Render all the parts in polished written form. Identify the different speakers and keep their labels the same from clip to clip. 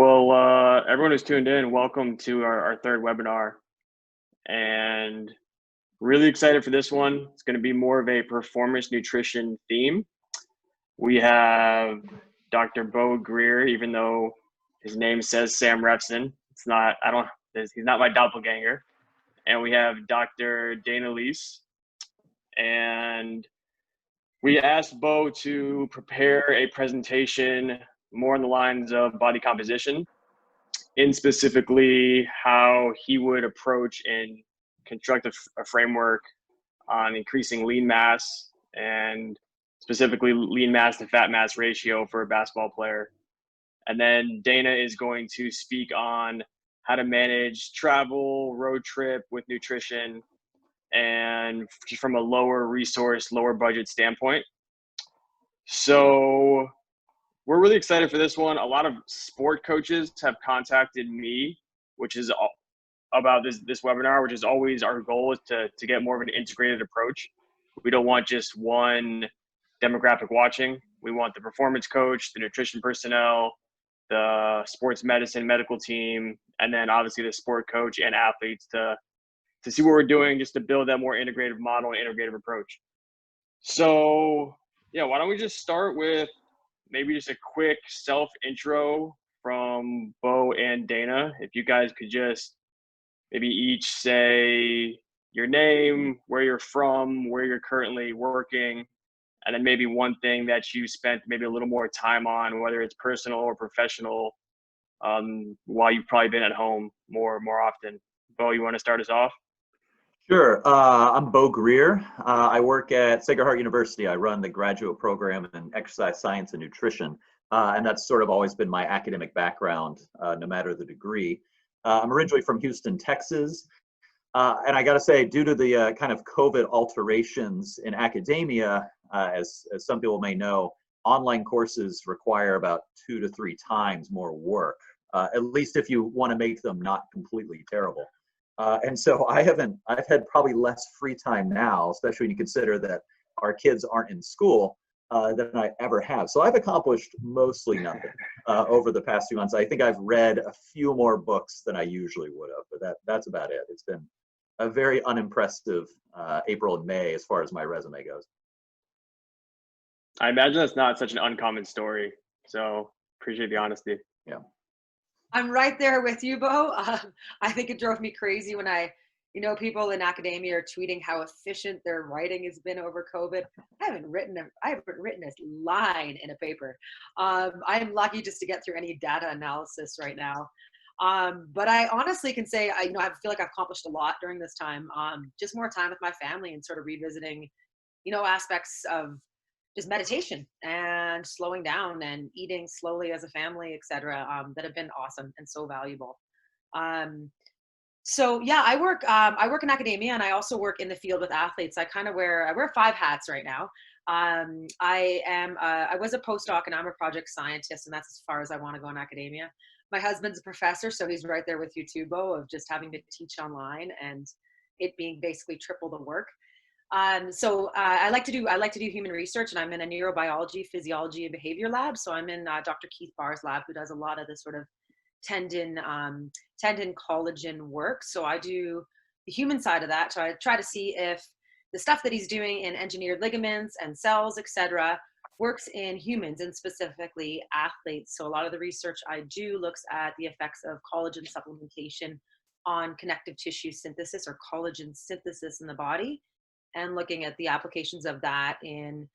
Speaker 1: Well, everyone who's tuned in, welcome to our third webinar. And really excited for this one. It's going to be more of a performance nutrition theme. We have Dr. Beau Greer, even though his name says Sam Reffsin. It's not, he's not my doppelganger. And we have Dr. Dana Leese. And we asked Beau to prepare a presentation more on the lines of body composition, in specifically how he would approach and construct a framework on increasing lean mass and specifically lean mass to fat mass ratio for a basketball player. And then Dana is going to speak on how to manage travel, road trip with nutrition, and just from a lower resource, lower budget standpoint. So we're really excited for this one. A lot of sport coaches have contacted me, which is about this webinar, which is always our goal is to get more of an integrated approach. We don't want just one demographic watching. We want the performance coach, the nutrition personnel, the sports medicine medical team, and then obviously the sport coach and athletes to see what we're doing just to build that more integrative model and integrative approach. So yeah, why don't we just start with maybe just a quick self-intro from Beau and Dana. If you guys could just maybe each say your name, where you're from, where you're currently working, and then maybe one thing that you spent maybe a little more time on, whether it's personal or professional, while you've probably been at home more often. Beau, you want to start us off?
Speaker 2: Sure. I'm Beau Greer. I work at Sacred Heart University. I run the graduate program in exercise science and nutrition. And that's sort of always been my academic background, no matter the degree. I'm originally from Houston, Texas. And I got to say, due to the kind of COVID alterations in academia, as some people may know, online courses require about 2 to 3 times more work, at least if you want to make them not completely terrible. And so I've had probably less free time now, especially when you consider that our kids aren't in school, than I ever have. So I've accomplished mostly nothing over the past few months. I think I've read a few more books than I usually would have, but that's about it. It's been a very unimpressive April and May as far as my resume goes.
Speaker 1: I imagine that's not such an uncommon story, so appreciate the honesty.
Speaker 2: Yeah.
Speaker 3: I'm right there with you, Beau. I think it drove me crazy when people in academia are tweeting how efficient their writing has been over COVID. I haven't written a line in a paper. I'm lucky just to get through any data analysis right now. But I honestly can say, I feel like I've accomplished a lot during this time. Just more time with my family and sort of revisiting, aspects of just meditation and slowing down and eating slowly as a family, etc. That have been awesome and so valuable. So yeah, I work in academia and I also work in the field with athletes. I wear 5 hats right now. I was a postdoc and I'm a project scientist, and that's as far as I want to go in academia. My husband's a professor, so he's right there with you too, Beau, of just having to teach online and it being basically triple the work. So I like to do human research, and I'm in a neurobiology, physiology, and behavior lab. So I'm in Dr. Keith Barr's lab, who does a lot of the sort of tendon collagen work. So I do the human side of that. So I try to see if the stuff that he's doing in engineered ligaments and cells, etc., works in humans and specifically athletes. So a lot of the research I do looks at the effects of collagen supplementation on connective tissue synthesis or collagen synthesis in the body, and looking at the applications of that in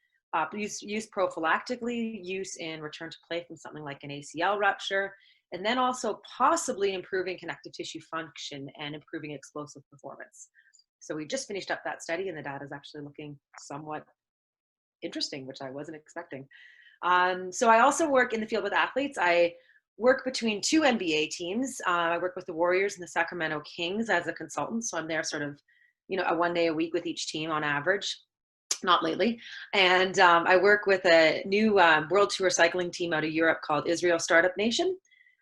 Speaker 3: use prophylactically, use in return to play from something like an ACL rupture, and then also possibly improving connective tissue function and improving explosive performance. So we just finished up that study, and the data is actually looking somewhat interesting, which I wasn't expecting. So I also work in the field with athletes. I work between 2 NBA teams. I work with the Warriors and the Sacramento Kings as a consultant. So I'm there sort of, a 1 day a week with each team on average, not lately. And I work with a new World Tour cycling team out of Europe called Israel Startup Nation.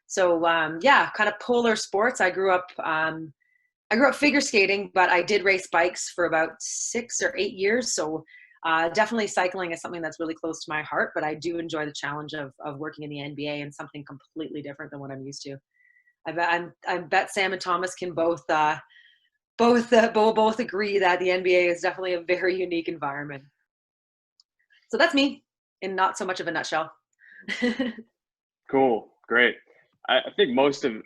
Speaker 3: So yeah, kind of polar sports. I grew up figure skating, but I did race bikes for about 6 or 8 years. So Definitely cycling is something that's really close to my heart, but I do enjoy the challenge of working in the NBA and something completely different than what I'm used to. I bet Sam and Thomas can both agree that the NBA is definitely a very unique environment. So that's me in not so much of a nutshell.
Speaker 1: Cool, great. I think most of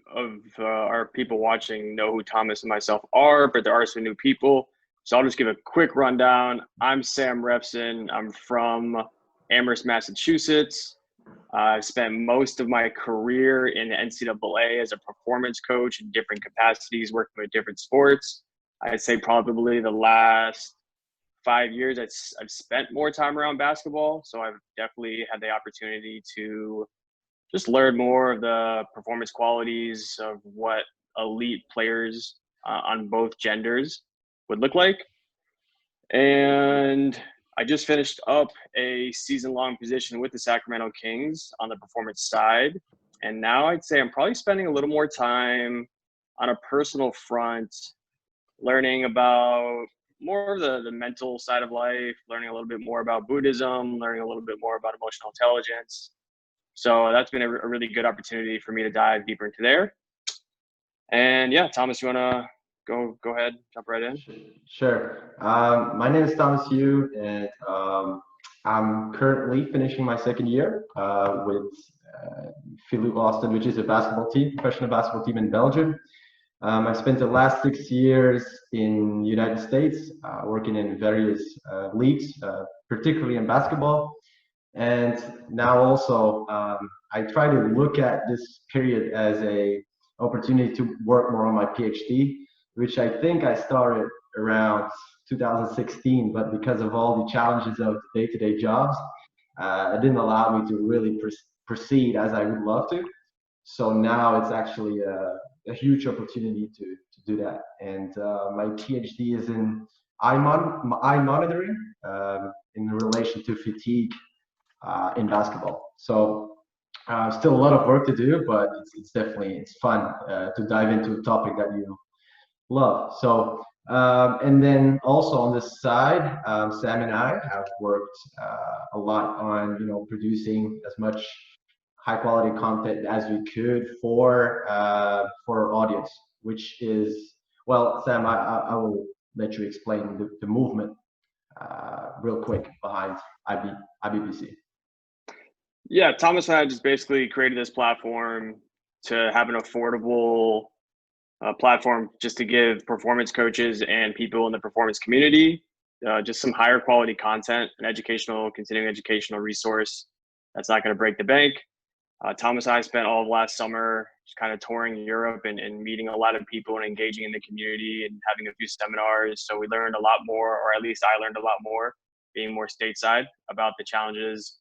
Speaker 1: our people watching know who Thomas and myself are, but there are some new people. So I'll just give a quick rundown. I'm Sam Reffsin. I'm from Amherst, Massachusetts. I've spent most of my career in the NCAA as a performance coach in different capacities, working with different sports. I'd say probably the last 5 years, I've spent more time around basketball. So I've definitely had the opportunity to just learn more of the performance qualities of what elite players on both genders would look like. And I just finished up a season-long position with the Sacramento Kings on the performance side. And now I'd say I'm probably spending a little more time on a personal front, learning about more of the mental side of life, learning a little bit more about Buddhism, learning a little bit more about emotional intelligence. So that's been a really good opportunity for me to dive deeper into there. And yeah, Thomas, you want to go ahead, jump right in?
Speaker 4: Sure. My name is Thomas Huyghe, and I'm currently finishing my second year with Philippe Austin, which is a professional basketball team in Belgium. I spent the last 6 years in the United States, working in various leagues, particularly in basketball. And now also, I try to look at this period as an opportunity to work more on my PhD, which I think I started around 2016, but because of all the challenges of day-to-day jobs, it didn't allow me to really proceed as I would love to. So now it's actually a huge opportunity to do that. And my PhD is in eye monitoring in relation to fatigue in basketball. So still a lot of work to do, but it's definitely fun to dive into a topic that you love. So and then also on this side, Sam and I have worked a lot on producing as much high quality content as we could for our audience, which is, well, Sam, I will let you explain the movement real quick behind IBBC.
Speaker 1: Yeah, Thomas and I just basically created this platform to have an affordable platform just to give performance coaches and people in the performance community just some higher quality content, an continuing educational resource that's not going to break the bank. Thomas and I spent all of last summer just kind of touring Europe and meeting a lot of people and engaging in the community and having a few seminars. So we learned a lot more, or at least I learned a lot more, being more stateside, about the challenges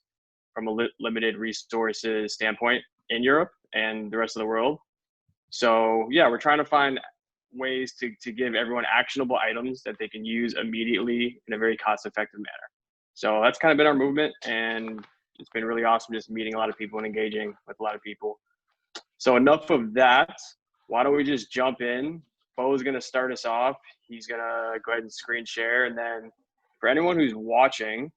Speaker 1: from a limited resources standpoint in Europe and the rest of the world. So yeah, we're trying to find ways to give everyone actionable items that they can use immediately in a very cost-effective manner. So that's kind of been our movement, and it's been really awesome just meeting a lot of people and engaging with a lot of people. So enough of that. Why don't we just jump in? Beau's going to start us off. He's going to go ahead and screen share. And then for anyone who's watching,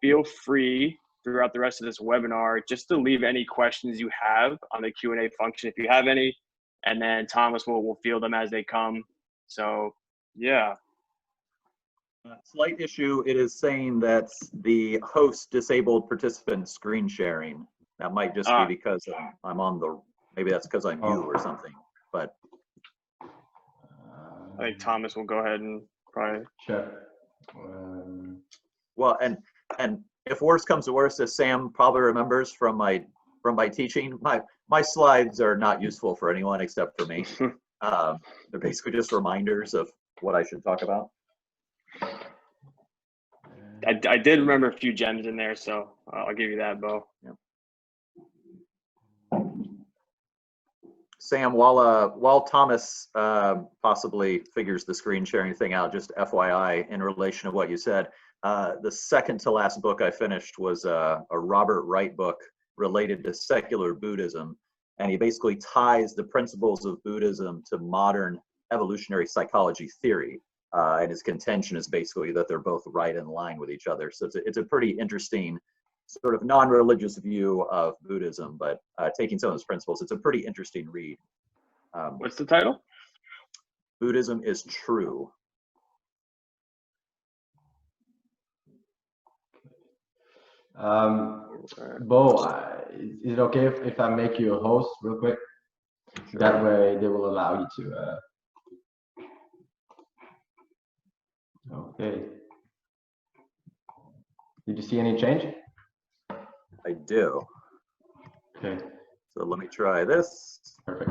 Speaker 1: feel free throughout the rest of this webinar just to leave any questions you have on the Q&A function if you have any. And then Thomas will field them as they come. So, yeah.
Speaker 2: Slight issue, it is saying that the host disabled participant screen sharing. That might just be because I'm on the, maybe that's because I'm you or something, but.
Speaker 1: I think Thomas will go ahead and probably.
Speaker 4: Sure.
Speaker 2: Well, and if worse comes to worse, as Sam probably remembers from my teaching, my slides are not useful for anyone except for me. They're basically just reminders of what I should talk about.
Speaker 1: I did remember a few gems in there, so I'll give you that, Beau.
Speaker 2: Yeah. Sam, while Thomas possibly figures the screen sharing thing out, just FYI, in relation to what you said, the second to last book I finished was a Robert Wright book related to secular Buddhism, and he basically ties the principles of Buddhism to modern evolutionary psychology theory. and his contention is basically that they're both right in line with each other. So it's a pretty interesting sort of non-religious view of Buddhism, but taking some of those principles, it's a pretty interesting read.
Speaker 1: What's the title?
Speaker 2: Buddhism is True.
Speaker 4: Beau, is it okay if I make you a host real quick?
Speaker 1: Sure.
Speaker 4: That way they will allow you to. Okay. Did you see any change?
Speaker 2: I do.
Speaker 4: Okay.
Speaker 2: So let me try this.
Speaker 4: Perfect.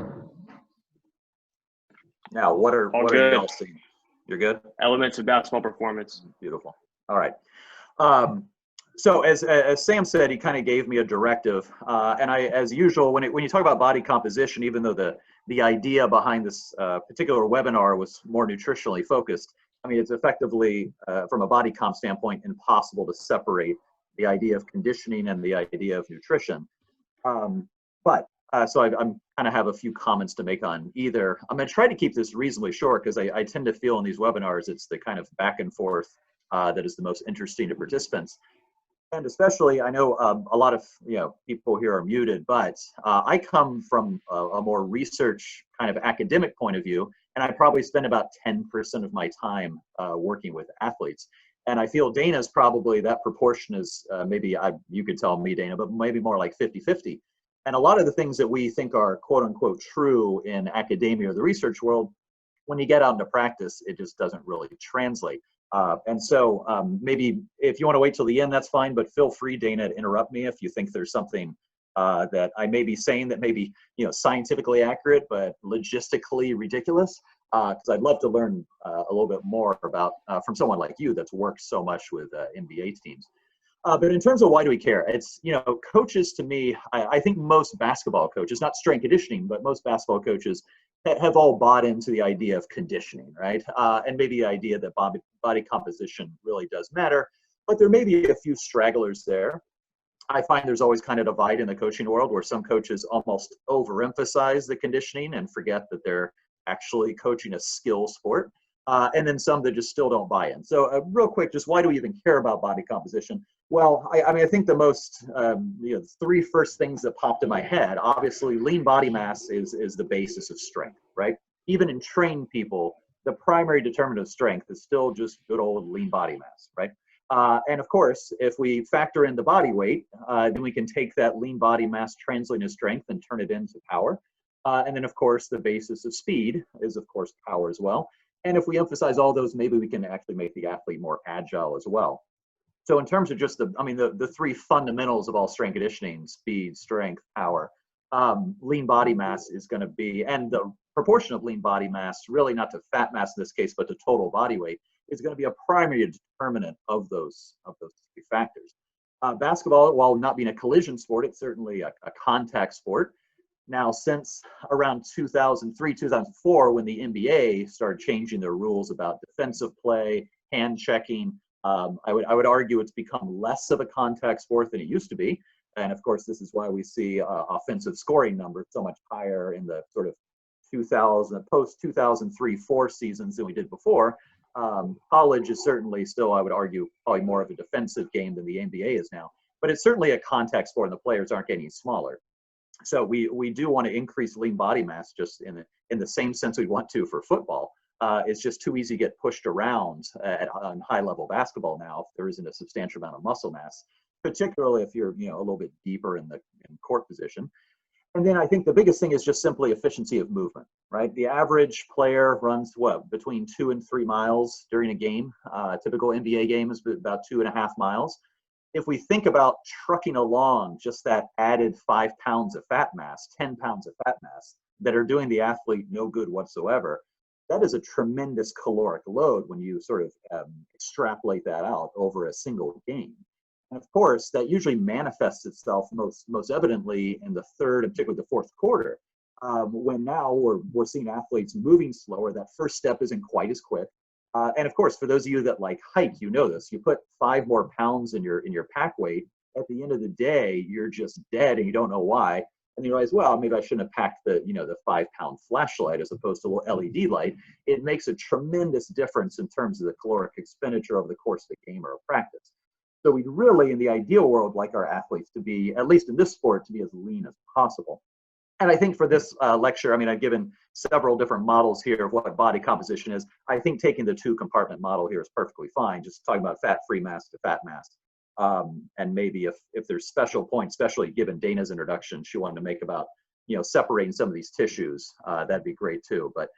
Speaker 2: Now, what are y'all seeing? You're good?
Speaker 1: Elements of basketball performance.
Speaker 2: Beautiful. All right. So as Sam said, he kind of gave me a directive, and I, as usual, when you talk about body composition, even though the idea behind this particular webinar was more nutritionally focused, I mean, it's effectively, from a body comp standpoint, impossible to separate the idea of conditioning and the idea of nutrition. So I'm kind of have a few comments to make on either. I'm going to try to keep this reasonably short because I tend to feel in these webinars it's the kind of back and forth that is the most interesting to participants. And especially, I know a lot of people here are muted, but I come from a more research kind of academic point of view, and I probably spend about 10% of my time working with athletes. And I feel Dana's probably, that proportion is maybe, you could tell me, Dana, but maybe more like 50-50. And a lot of the things that we think are quote unquote true in academia or the research world, when you get out into practice, it just doesn't really translate. And so maybe if you want to wait till the end, that's fine, but feel free, Dana, to interrupt me if you think there's something that I may be saying that may be scientifically accurate, but logistically ridiculous, because I'd love to learn a little bit more about from someone like you that's worked so much with NBA teams. But in terms of why do we care, it's, coaches to me, I think most basketball coaches, not strength conditioning, but most basketball coaches have all bought into the idea of conditioning, right? And maybe the idea that body composition really does matter, but there may be a few stragglers there. I find there's always kind of a divide in the coaching world where some coaches almost overemphasize the conditioning and forget that they're actually coaching a skill sport. And then some that just still don't buy in. So real quick, just why do we even care about body composition? Well, I mean, I think the most, three first things that popped in my head, obviously lean body mass is the basis of strength, right? Even in trained people, the primary determinant of strength is still just good old lean body mass, right? And of course, if we factor in the body weight, then we can take that lean body mass translating to strength and turn it into power. And then of course, the basis of speed is of course power as well. And if we emphasize all those, maybe we can actually make the athlete more agile as well. So in terms of just the three fundamentals of all strength conditioning, speed, strength, power, lean body mass is going to be, and the proportion of lean body mass, really not to fat mass in this case, but to total body weight, is going to be a primary determinant of those three factors. Basketball, while not being a collision sport, it's certainly a contact sport. Now, since around 2003, 2004, when the NBA started changing their rules about defensive play, hand checking, I would argue it's become less of a contact sport than it used to be. And of course, this is why we see offensive scoring numbers so much higher in the sort of post 2003-4 seasons than we did before. College is certainly still, I would argue, probably more of a defensive game than the NBA is now. But it's certainly a contact sport, and the players aren't getting smaller. So we do want to increase lean body mass just in the same sense we want to for football. It's just too easy to get pushed around on high-level basketball now if there isn't a substantial amount of muscle mass, particularly if you're a little bit deeper in court position. And then I think the biggest thing is just simply efficiency of movement, right? The average player runs between 2 and 3 miles during a game. A typical NBA game is about 2.5 miles. If we think about trucking along just that added 5 pounds of fat mass, 10 pounds of fat mass that are doing the athlete no good whatsoever, that is a tremendous caloric load when you sort of extrapolate that out over a single game. And of course, that usually manifests itself most evidently in the third and particularly the fourth quarter, when now we're seeing athletes moving slower. That first step isn't quite as quick. And of course, for those of you that like hike, this. You put 5 more pounds in your pack weight. At the end of the day, you're just dead and you don't know why. and you realize, well, maybe I shouldn't have packed the, the 5-pound flashlight as opposed to a little LED light. It makes a tremendous difference in terms of the caloric expenditure over the course of a game or a practice. So we'd really, in the ideal world, like our athletes to be, at least in this sport, to be as lean as possible. And I think for this lecture, I mean, I've given several different models here of what body composition is. I think taking the 2-compartment model here is perfectly fine, just talking about fat-free mass to fat mass. And maybe if there's special points, especially given Dana's introduction, she wanted to make about, separating some of these tissues, that'd be great too. But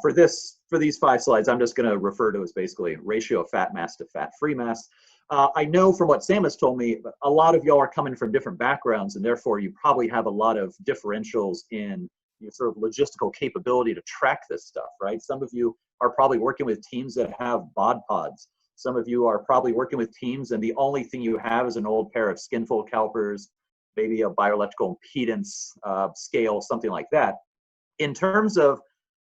Speaker 2: for these 5 slides, I'm just going to refer to as basically ratio of fat mass to fat-free mass. I know from what Sam has told me, a lot of y'all are coming from different backgrounds, and therefore you probably have a lot of differentials in your sort of logistical capability to track this stuff, right? Some of you are probably working with teams that have bod pods. Some of you are probably working with teams and the only thing you have is an old pair of skinfold calipers, maybe a bioelectrical impedance scale, something like that. In terms of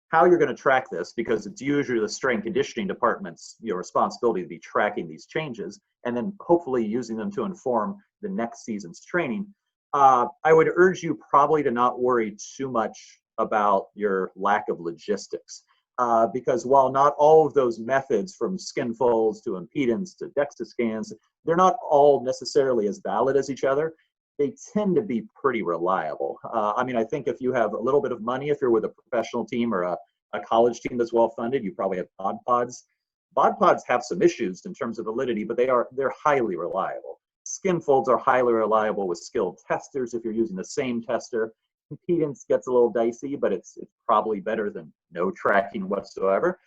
Speaker 2: how you're going to track this, because it's usually the strength conditioning department's responsibility to be tracking these changes and then hopefully using them to inform the next season's training. I would urge you probably to not worry too much about your lack of logistics. Because while not all of those methods, from skin folds to impedance to DEXA scans, they're not all necessarily as valid as each other, they tend to be pretty reliable. I mean, I think if you have a little bit of money, if you're with a professional team or a college team that's well funded, you probably have bod pods. Bod pods have some issues in terms of validity, but they're highly reliable. Skin folds are highly reliable with skilled testers if you're using the same tester. Impedance gets a little dicey, but it's probably better than no tracking whatsoever.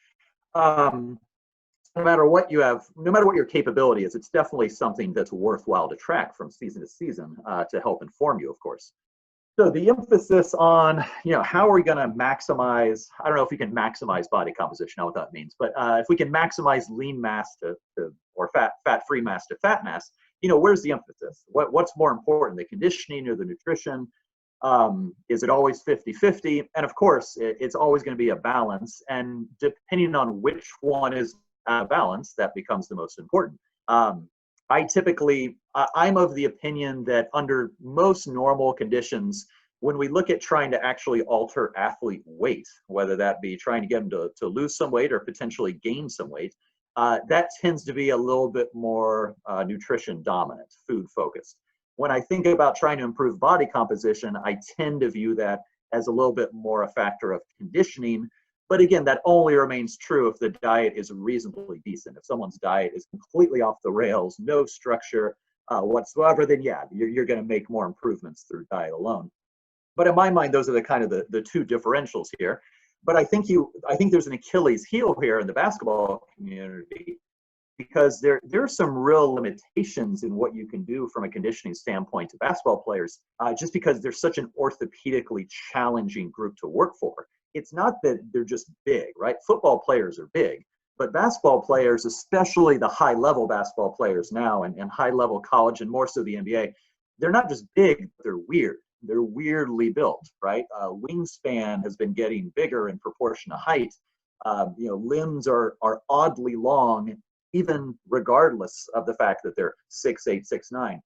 Speaker 2: No matter what you have, no matter what your capability is, it's definitely something that's worthwhile to track from season to season to help inform you, of course. So the emphasis on, how are we going to maximize, I don't know if we can maximize body composition, I don't know what that means, but if we can maximize lean mass or fat-free mass to fat mass, where's the emphasis? What's more important, the conditioning or the nutrition? Is it always 50-50? And of course, it's always going to be a balance. And depending on which one is out of balance, that becomes the most important. I'm of the opinion that under most normal conditions, when we look at trying to actually alter athlete weight, whether that be trying to get them to lose some weight or potentially gain some weight, that tends to be a little bit more nutrition dominant, food focused. When I think about trying to improve body composition, I tend to view that as a little bit more a factor of conditioning. But again, that only remains true if the diet is reasonably decent. If someone's diet is completely off the rails, no structure whatsoever, then yeah, you're going to make more improvements through diet alone. But in my mind, those are the kind of the 2 differentials here. But I think there's an Achilles heel here in the basketball community, because there are some real limitations in what you can do from a conditioning standpoint to basketball players, just because they're such an orthopedically challenging group to work for. It's not that they're just big, right? Football players are big, but basketball players, especially the high-level basketball players now and high-level college and more so the NBA, they're not just big, they're weird. They're weirdly built, right? Wingspan has been getting bigger in proportion to height. Limbs are oddly long, even regardless of the fact that they're 6'8", 6'9".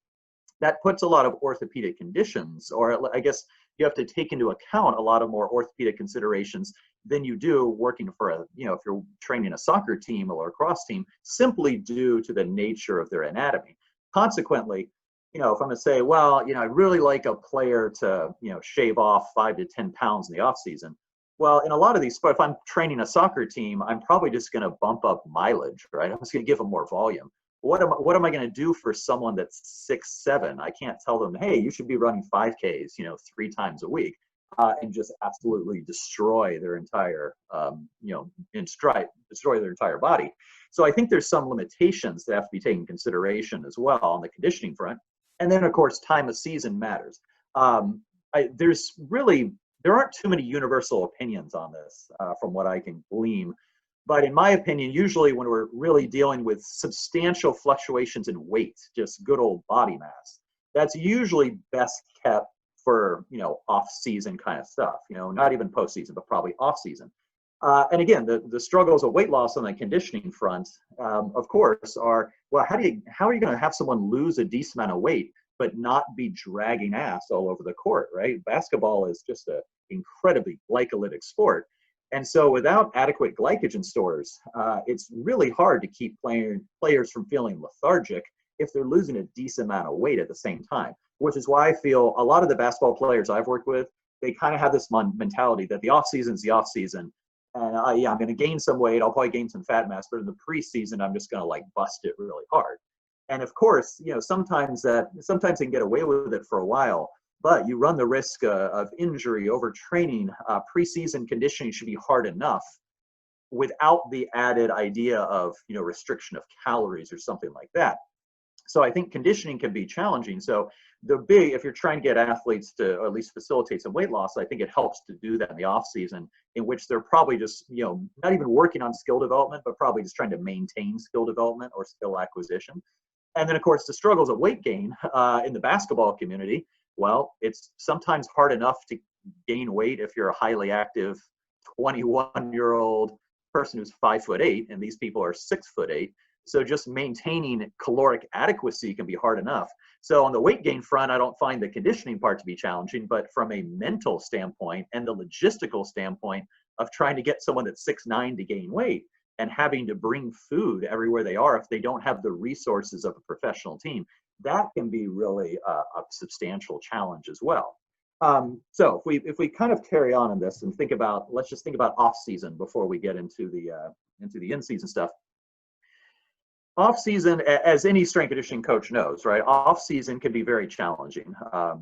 Speaker 2: That puts a lot of orthopedic conditions, or I guess you have to take into account a lot of more orthopedic considerations than you do working for if you're training a soccer team or a lacrosse team, simply due to the nature of their anatomy. Consequently, if I'm going to say, well, I'd really like a player to, shave off 5 to 10 pounds in the off season. Well, in a lot of these, if I'm training a soccer team, I'm probably just going to bump up mileage, right? I'm just going to give them more volume. What am I going to do for someone that's 6'7"? I can't tell them, hey, you should be running 5Ks, 3 times a week, and just absolutely destroy their entire, destroy their entire body. So I think there's some limitations that have to be taken into consideration as well on the conditioning front. And then, of course, time of season matters. There aren't too many universal opinions on this from what I can glean. But in my opinion, usually when we're really dealing with substantial fluctuations in weight, just good old body mass, that's usually best kept for, off-season kind of stuff, not even postseason, but probably off-season. And again, the struggles of weight loss on the conditioning front, of course, are, well, how are you going to have someone lose a decent amount of weight but not be dragging ass all over the court, right? Basketball is just an incredibly glycolytic sport. And so without adequate glycogen stores, it's really hard to keep players from feeling lethargic if they're losing a decent amount of weight at the same time, which is why I feel a lot of the basketball players I've worked with, they kind of have this mentality that the off season is the off season. And yeah, I'm going to gain some weight. I'll probably gain some fat mass, but in the preseason, I'm just going to like bust it really hard. And of course, you know, sometimes they can get away with it for a while, but you run the risk of injury, overtraining. Preseason conditioning should be hard enough without the added idea of, you know, restriction of calories or something like that. So I think conditioning can be challenging. So if you're trying to get athletes to, or at least facilitate some weight loss, I think it helps to do that in the off season, in which they're probably just, you know, not even working on skill development, but probably just trying to maintain skill development or skill acquisition. And then of course the struggles of weight gain in the basketball community. Well, it's sometimes hard enough to gain weight if you're a highly active 21-year-old person who's 5'8", and these people are 6'8". So just maintaining caloric adequacy can be hard enough. So on the weight gain front, I don't find the conditioning part to be challenging, but from a mental standpoint and the logistical standpoint of trying to get someone that's 6'9" to gain weight and having to bring food everywhere they are if they don't have the resources of a professional team, that can be really a substantial challenge as well. So if we kind of carry on in this and let's just think about off season before we get into the in season stuff. Off season, as any strength conditioning coach knows, right? Off season can be very challenging.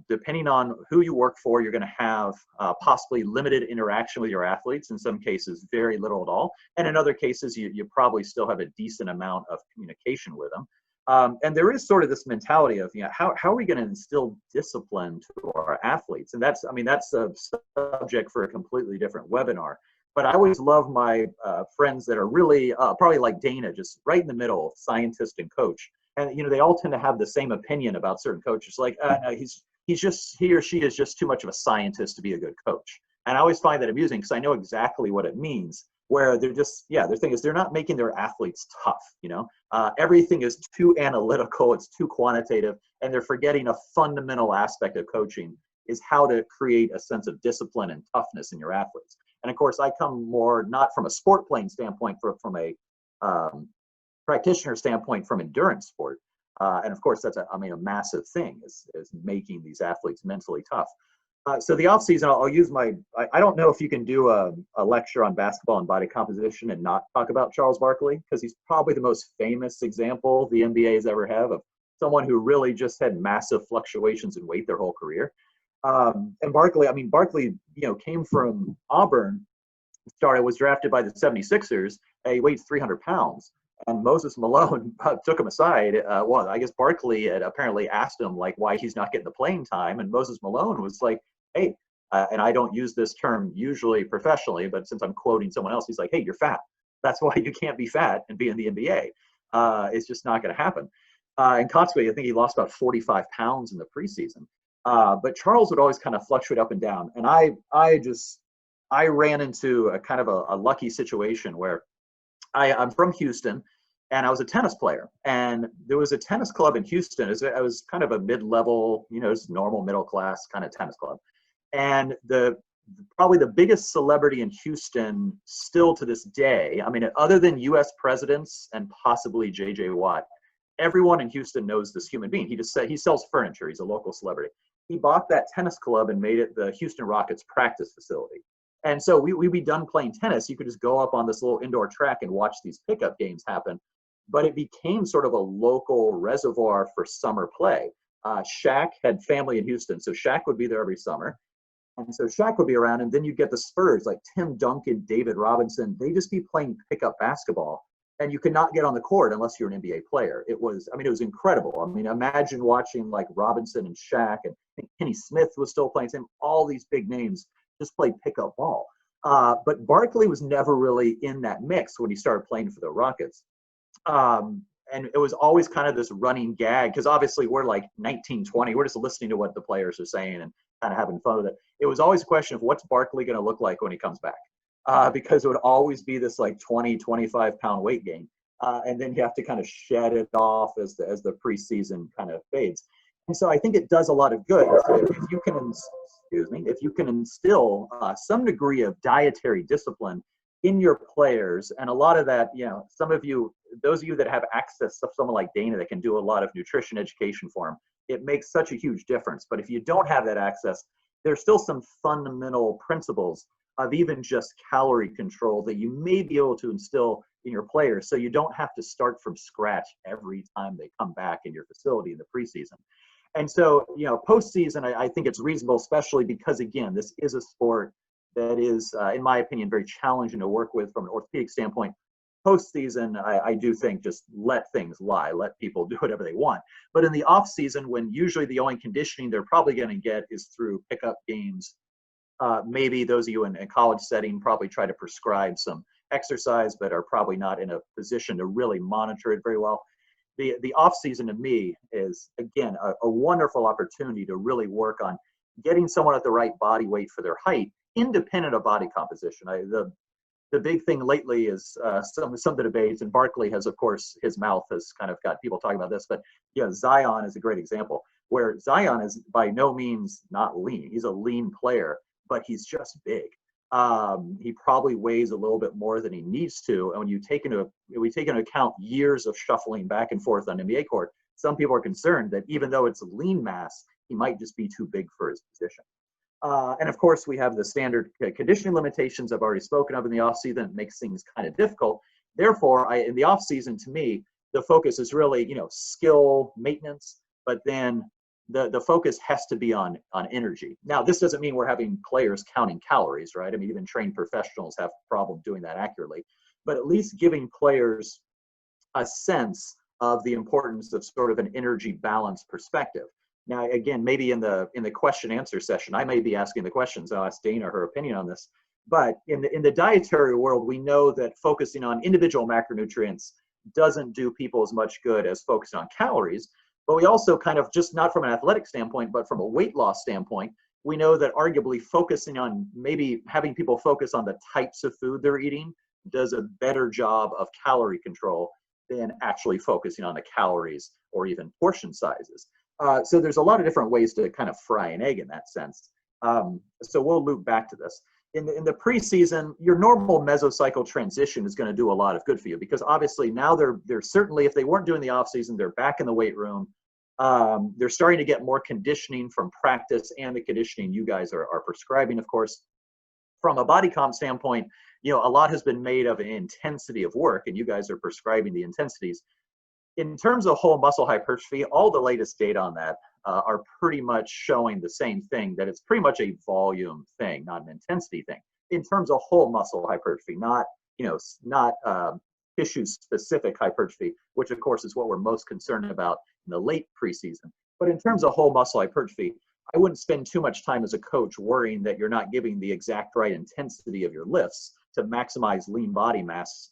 Speaker 2: Depending on who you work for, you're going to have possibly limited interaction with your athletes. In some cases, very little at all, and in other cases, you probably still have a decent amount of communication with them. And there is sort of this mentality of, you know, how are we going to instill discipline to our athletes? And that's a subject for a completely different webinar. But I always love my friends that are really probably like Dana, just right in the middle, scientist and coach. And, you know, they all tend to have the same opinion about certain coaches. Like, no, he or she is just too much of a scientist to be a good coach. And I always find that amusing because I know exactly what it means, where they're just, their thing is they're not making their athletes tough, you know. Everything is too analytical, it's too quantitative, and they're forgetting a fundamental aspect of coaching is how to create a sense of discipline and toughness in your athletes. And of course, I come more not from a sport playing standpoint, from a practitioner standpoint, from endurance sport. And of course, that's a massive thing is making these athletes mentally tough. So the off season, I'll use I don't know if you can do a lecture on basketball and body composition and not talk about Charles Barkley, because he's probably the most famous example the NBA has ever had of someone who really just had massive fluctuations in weight their whole career. And Barkley, you know, came from Auburn, was drafted by the 76ers. He weighed 300 pounds. And Moses Malone took him aside. Well, I guess Barkley had apparently asked him, like, why he's not getting the playing time. And Moses Malone was like, hey, and I don't use this term usually professionally, but since I'm quoting someone else, he's like, hey, you're fat. That's why you can't be fat and be in the NBA. It's just not going to happen. And consequently, I think he lost about 45 pounds in the preseason. But Charles would always kind of fluctuate up and down. And I ran into a kind of a lucky situation where I'm from Houston and I was a tennis player. And there was a tennis club in Houston. I was kind of a mid-level, you know, just normal middle class kind of tennis club. And probably the biggest celebrity in Houston still to this day, I mean, other than US presidents and possibly JJ Watt, everyone in Houston knows this human being. He sells furniture. He's a local celebrity. He bought that tennis club and made it the Houston Rockets practice facility. And so we'd be done playing tennis. You could just go up on this little indoor track and watch these pickup games happen. But it became sort of a local reservoir for summer play. Shaq had family in Houston, so Shaq would be there every summer. And so Shaq would be around, and then you get the Spurs, like Tim Duncan, David Robinson. They just be playing pickup basketball. And you could not get on the court unless you're an NBA player. It was incredible. I mean, imagine watching like Robinson and Shaq, and I think Kenny Smith was still playing. All these big names just played pickup ball. But Barkley was never really in that mix when he started playing for the Rockets. And it was always kind of this running gag, because obviously we're like 19, 20. We're just listening to what the players are saying and kind of having fun with it. It was always a question of what's Barkley going to look like when he comes back. Because it would always be this like 20, 25 pound weight gain. And then you have to kind of shed it off as the preseason kind of fades. And so I think it does a lot of good if you can, excuse me, if you can instill some degree of dietary discipline in your players. And a lot of that, you know, some of you, those of you that have access to someone like Dana that can do a lot of nutrition education for them, it makes such a huge difference. But if you don't have that access, there's still some fundamental principles of even just calorie control that you may be able to instill in your players, so you don't have to start from scratch every time they come back in your facility in the preseason. And so, you know, postseason, I think it's reasonable, especially because, again, this is a sport that is, in my opinion, very challenging to work with from an orthopedic standpoint. Postseason, I do think just let things lie, let people do whatever they want. But in the off season, when usually the only conditioning they're probably going to get is through pickup games, maybe those of you in a college setting probably try to prescribe some exercise, but are probably not in a position to really monitor it very well. The off season to me is, again, a wonderful opportunity to really work on getting someone at the right body weight for their height, independent of body composition. The big thing lately is some of the debates, and Barkley has, of course, his mouth has kind of got people talking about this, but you know, Zion is a great example, where Zion is by no means not lean. He's a lean player, but he's just big. He probably weighs a little bit more than he needs to, and when we take into account years of shuffling back and forth on NBA court, some people are concerned that even though it's lean mass, he might just be too big for his position. And of course, we have the standard conditioning limitations I've already spoken of in the offseason. It makes things kind of difficult. Therefore, in the offseason, to me, the focus is really, you know, skill maintenance, but then the focus has to be on energy. Now, this doesn't mean we're having players counting calories, right? I mean, even trained professionals have a problem doing that accurately, but at least giving players a sense of the importance of sort of an energy balance perspective. Now, again, maybe in the question answer session, I may be asking the questions. I'll ask Dana her opinion on this. But in the dietary world, we know that focusing on individual macronutrients doesn't do people as much good as focusing on calories. But we also kind of, just not from an athletic standpoint, but from a weight loss standpoint, we know that arguably focusing on, maybe having people focus on the types of food they're eating does a better job of calorie control than actually focusing on the calories or even portion sizes. So there's a lot of different ways to kind of fry an egg in that sense. So we'll loop back to this. In the preseason, your normal mesocycle transition is going to do a lot of good for you, because obviously now they're certainly, if they weren't doing the off season, they're back in the weight room. They're starting to get more conditioning from practice and the conditioning you guys are prescribing, of course. From a body comp standpoint, you know, a lot has been made of intensity of work, and you guys are prescribing the intensities. In terms of whole muscle hypertrophy, all the latest data on that are pretty much showing the same thing, that it's pretty much a volume thing, not an intensity thing. In terms of whole muscle hypertrophy, not tissue-specific hypertrophy, which of course is what we're most concerned about in the late preseason. But in terms of whole muscle hypertrophy, I wouldn't spend too much time as a coach worrying that you're not giving the exact right intensity of your lifts to maximize lean body mass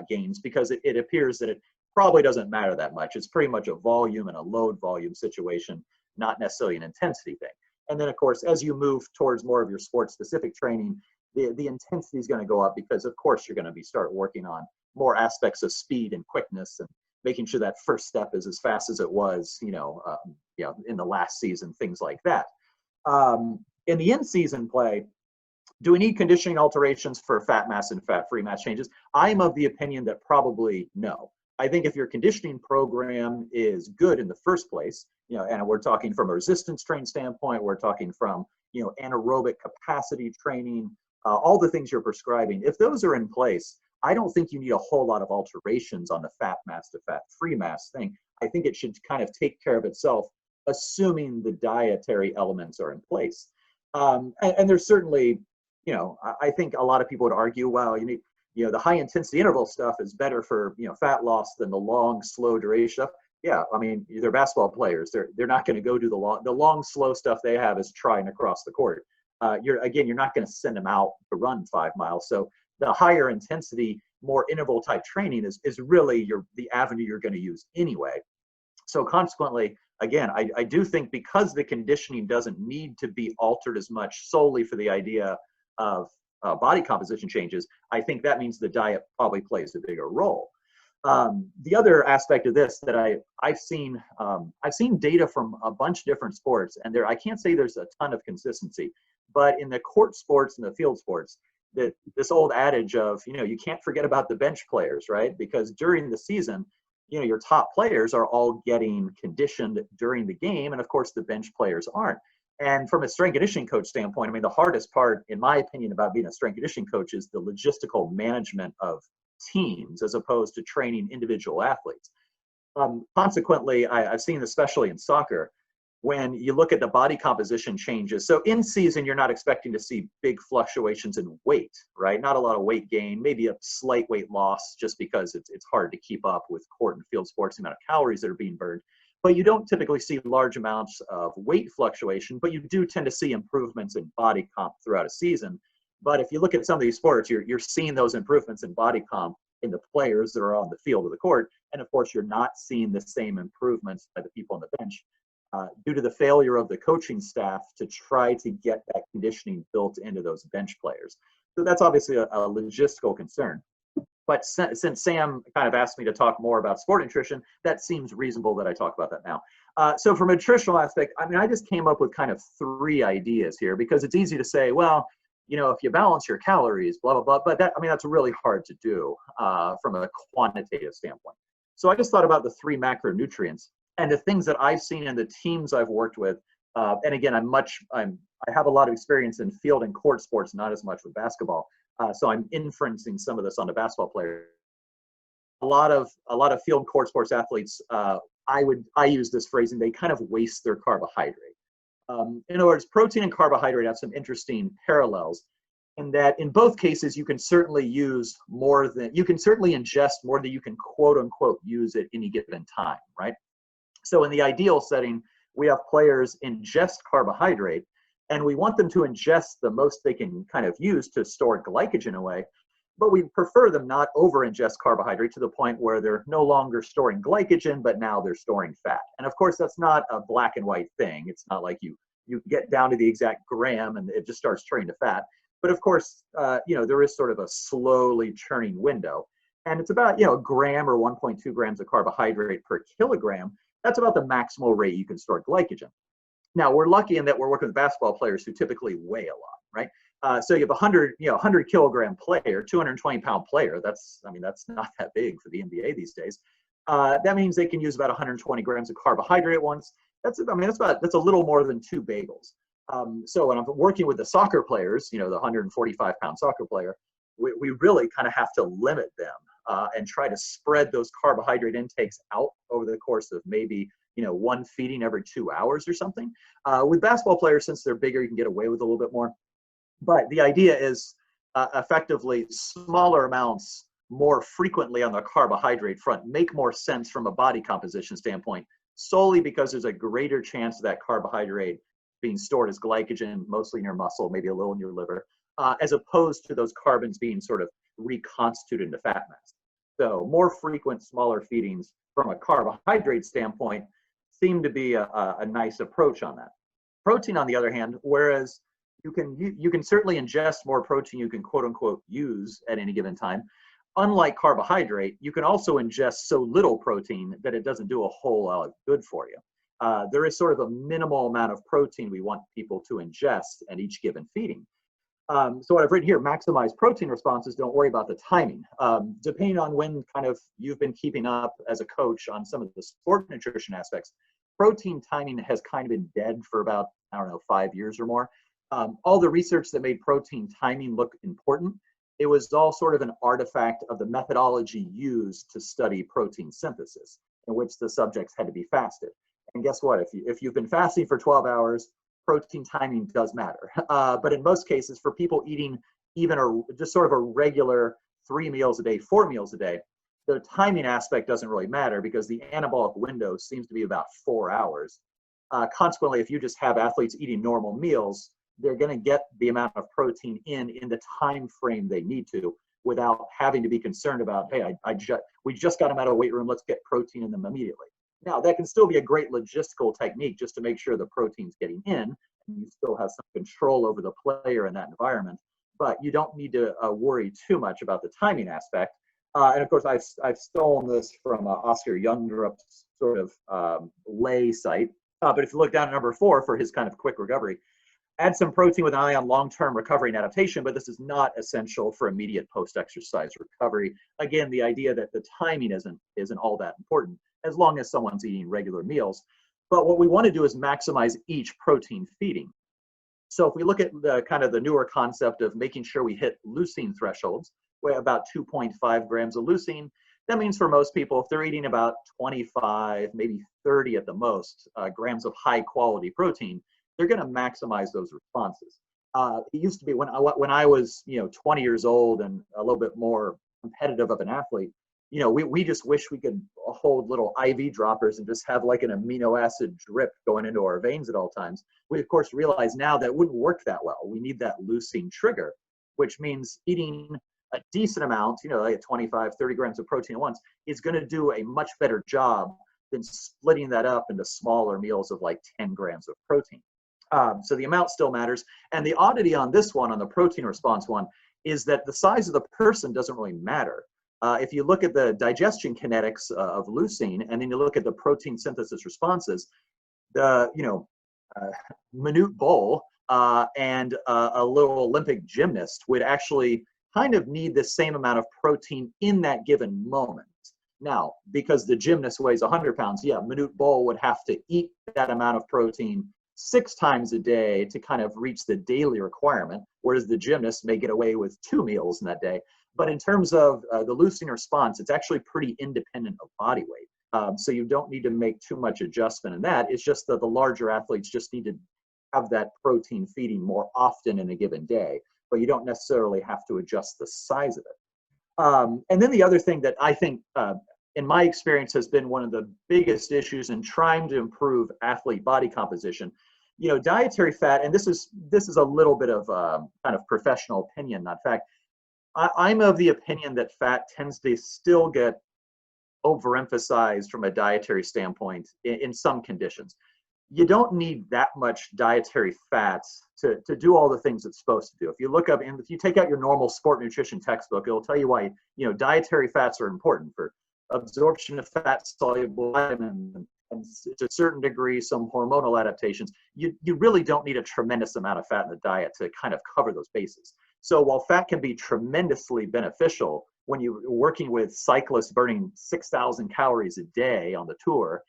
Speaker 2: gains, because it appears that it probably doesn't matter that much. It's pretty much a volume and a load volume situation, not necessarily an intensity thing. And then, of course, as you move towards more of your sport-specific training, the intensity is going to go up, because, of course, you're going to start working on more aspects of speed and quickness, and making sure that first step is as fast as it was, in the last season, things like that. In the in-season play, do we need conditioning alterations for fat mass and fat-free mass changes? I'm of the opinion that probably no. I think if your conditioning program is good in the first place, and we're talking from a resistance training standpoint, we're talking from, anaerobic capacity training, all the things you're prescribing, if those are in place, I don't think you need a whole lot of alterations on the fat mass to fat-free mass thing. I think it should kind of take care of itself, assuming the dietary elements are in place. And there's certainly, I think a lot of people would argue, well, you need, the high intensity interval stuff is better for, fat loss than the long, slow duration stuff. Yeah, I mean, they're basketball players. They're not going to go do the long, slow stuff they have is trying across the court. You're not going to send them out to run 5 miles. So the higher intensity, more interval type training is really the avenue you're going to use anyway. So consequently, again, I do think because the conditioning doesn't need to be altered as much solely for the idea of body composition changes, I think that means the diet probably plays a bigger role. The other aspect of this that I've seen data from a bunch of different sports, and I can't say there's a ton of consistency, but in the court sports and the field sports, that this old adage of, you can't forget about the bench players, right? Because during the season, your top players are all getting conditioned during the game, and of course the bench players aren't. And from a strength conditioning coach standpoint, I mean, the hardest part, in my opinion, about being a strength conditioning coach is the logistical management of teams as opposed to training individual athletes. Consequently, I've seen, especially in soccer, when you look at the body composition changes. So in season, you're not expecting to see big fluctuations in weight, right? Not a lot of weight gain, maybe a slight weight loss, just because it's hard to keep up with court and field sports, the amount of calories that are being burned. But you don't typically see large amounts of weight fluctuation, but you do tend to see improvements in body comp throughout a season. But if you look at some of these sports, you're seeing those improvements in body comp in the players that are on the field of the court. And of course, you're not seeing the same improvements by the people on the bench due to the failure of the coaching staff to try to get that conditioning built into those bench players. So that's obviously a logistical concern. But since Sam kind of asked me to talk more about sport nutrition, that seems reasonable that I talk about that now. So from a nutritional aspect, I mean, I just came up with kind of 3 ideas here, because it's easy to say, well, if you balance your calories, blah, blah, blah. But that's really hard to do from a quantitative standpoint. So I just thought about the 3 macronutrients and the things that I've seen in the teams I've worked with. And again, I have a lot of experience in field and court sports, not as much with basketball. So I'm inferencing some of this on the basketball player. A lot of field and court sports athletes, I use this phrasing, they kind of waste their carbohydrate. In other words, protein and carbohydrate have some interesting parallels in that in both cases, you can certainly ingest more than you can quote unquote use at any given time, right? So in the ideal setting, we have players ingest carbohydrate, and we want them to ingest the most they can kind of use to store glycogen away, but we prefer them not over ingest carbohydrate to the point where they're no longer storing glycogen, but now they're storing fat. And of course, that's not a black and white thing. It's not like you get down to the exact gram and it just starts turning to fat. But of course, there is sort of a slowly churning window. And it's about, a gram or 1.2 grams of carbohydrate per kilogram. That's about the maximal rate you can store glycogen. Now, we're lucky in that we're working with basketball players who typically weigh a lot, right? So you have a 100 kilogram player, 220-pound player. That's not that big for the NBA these days. That means they can use about 120 grams of carbohydrate at once. That's a little more than 2 bagels. So when I'm working with the soccer players, the 145-pound soccer player, we really kind of have to limit them and try to spread those carbohydrate intakes out over the course of maybe 1 feeding every 2 hours or something. With basketball players, since they're bigger, you can get away with a little bit more. But the idea is effectively smaller amounts more frequently on the carbohydrate front make more sense from a body composition standpoint, solely because there's a greater chance of that carbohydrate being stored as glycogen, mostly in your muscle, maybe a little in your liver, as opposed to those carbons being sort of reconstituted into fat mass. So more frequent, smaller feedings from a carbohydrate standpoint seem to be a nice approach on that. Protein, on the other hand, whereas you can certainly ingest more protein you can quote unquote use at any given time. Unlike carbohydrate, you can also ingest so little protein that it doesn't do a whole lot of good for you. There is sort of a minimal amount of protein we want people to ingest at each given feeding. So what I've written here, maximize protein responses, don't worry about the timing. Depending on when kind of you've been keeping up as a coach on some of the sport nutrition aspects, protein timing has kind of been dead for about, 5 years or more. All the research that made protein timing look important, it was all sort of an artifact of the methodology used to study protein synthesis, in which the subjects had to be fasted. And guess what? If you've been fasting for 12 hours, protein timing does matter. But in most cases, for people eating even just sort of a regular 3 meals a day, 4 meals a day, the timing aspect doesn't really matter because the anabolic window seems to be about 4 hours. Consequently, if you just have athletes eating normal meals, they're going to get the amount of protein in the time frame they need to without having to be concerned about, hey, we just got them out of the weight room, let's get protein in them immediately. Now, that can still be a great logistical technique just to make sure the protein's getting in, and you still have some control over the player in that environment, but you don't need to worry too much about the timing aspect. And of course, I've stolen this from Oscar Jungdrup's sort of lay site. But if you look down at number 4 for his kind of quick recovery, add some protein with an eye on long-term recovery and adaptation, but this is not essential for immediate post-exercise recovery. Again, the idea that the timing isn't all that important as long as someone's eating regular meals. But what we want to do is maximize each protein feeding. So if we look at the kind of the newer concept of making sure we hit leucine thresholds, we're about 2.5 grams of leucine. That means for most people, if they're eating about 25, maybe 30 at the most grams of high quality protein, they're going to maximize those responses. It used to be when I was 20 years old and a little bit more competitive of an athlete, we just wish we could hold little IV droppers and just have like an amino acid drip going into our veins at all times. We of course realize now that wouldn't work that well. We need that leucine trigger, which means eating a decent amount, like 25, 30 grams of protein at once, is going to do a much better job than splitting that up into smaller meals of like 10 grams of protein. So the amount still matters. And the oddity on this one, on the protein response one, is that the size of the person doesn't really matter. If you look at the digestion kinetics of leucine, and then you look at the protein synthesis responses, the minute bowl and a little Olympic gymnast would actually kind of need the same amount of protein in that given moment. Now, because the gymnast weighs 100 pounds, yeah, minute bowl would have to eat that amount of protein 6 times a day to kind of reach the daily requirement, whereas the gymnast may get away with 2 meals in that day. But in terms of the leucine response, it's actually pretty independent of body weight. So you don't need to make too much adjustment in that. It's just that the larger athletes just need to have that protein feeding more often in a given day, but you don't necessarily have to adjust the size of it. And then the other thing that I think, in my experience, has been one of the biggest issues in trying to improve athlete body composition, dietary fat, and this is a little bit of kind of professional opinion, not fact. I'm of the opinion that fat tends to still get overemphasized from a dietary standpoint in some conditions. You don't need that much dietary fats to do all the things it's supposed to do. If you look up, and if you take out your normal sport nutrition textbook, it'll tell you why dietary fats are important for absorption of fat-soluble vitamins and to a certain degree some hormonal adaptations. You really don't need a tremendous amount of fat in the diet to kind of cover those bases. So while fat can be tremendously beneficial when you're working with cyclists burning 6,000 calories a day on the tour,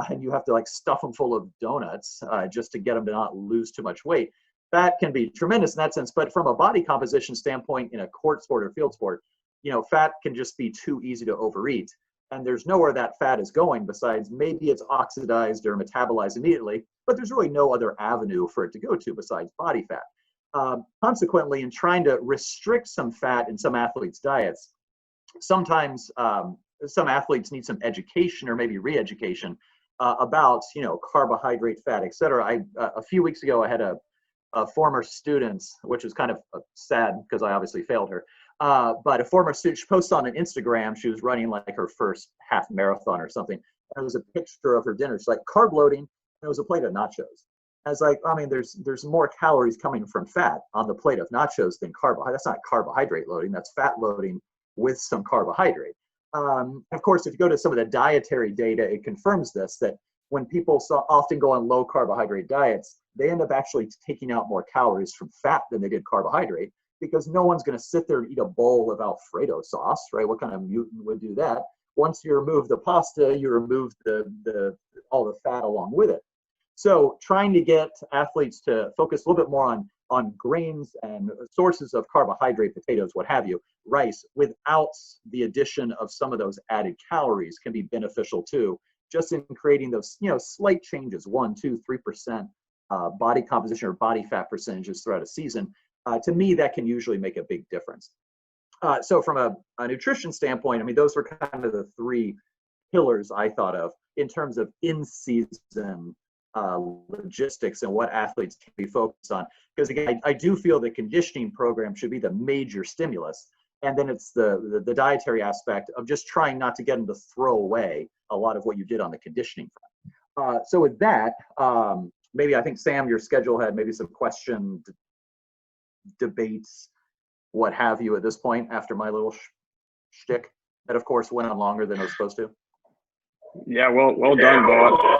Speaker 2: and you have to like stuff them full of donuts just to get them to not lose too much weight, fat can be tremendous in that sense. But from a body composition standpoint in a court sport or field sport, fat can just be too easy to overeat. And there's nowhere that fat is going besides maybe it's oxidized or metabolized immediately, but there's really no other avenue for it to go to besides body fat. Consequently, in trying to restrict some fat in some athletes' diets, sometimes some athletes need some education or maybe re-education about carbohydrate, fat, et cetera. A few weeks ago, I had a former student, which was kind of sad because I obviously failed her. But a former student, she posted on an Instagram, she was running like her first half marathon or something. And it was a picture of her dinner. She's like, carb loading, and it was a plate of nachos. I was like, I mean, there's more calories coming from fat on the plate of nachos than carbohydrate. That's not carbohydrate loading, that's fat loading with some carbohydrate. Of course, if you go to some of the dietary data, it confirms this, that when people often go on low carbohydrate diets, they end up actually taking out more calories from fat than they did carbohydrate, because no one's going to sit there and eat a bowl of Alfredo sauce, right? What kind of mutant would do that? Once you remove the pasta, you remove all the fat along with it. So trying to get athletes to focus a little bit more on grains and sources of carbohydrate, potatoes, what have you, rice, without the addition of some of those added calories can be beneficial too, just in creating those slight changes, 1, 2, 3% body composition or body fat percentages throughout a season. To me, that can usually make a big difference. So from a nutrition standpoint, I mean, those were kind of the 3 pillars I thought of in terms of in-season logistics and what athletes can be focused on. Because again, I do feel the conditioning program should be the major stimulus. And then it's the dietary aspect of just trying not to get them to throw away a lot of what you did on the conditioning front. So with that, maybe I think, Sam, your schedule had maybe some question debates, what have you, at this point after my little shtick. that of course went on longer than it was supposed to.
Speaker 1: Yeah, well done, Beau.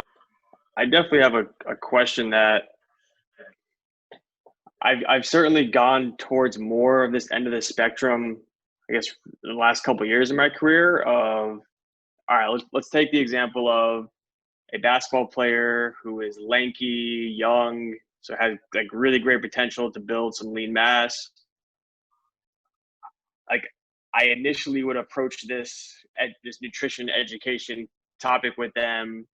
Speaker 1: I definitely have a question that I've certainly gone towards more of this end of the spectrum, I guess, the last couple of years in my career of, all right, let's take the example of a basketball player who is lanky, young, so has like really great potential to build some lean mass. Like, I initially would approach this nutrition education topic with them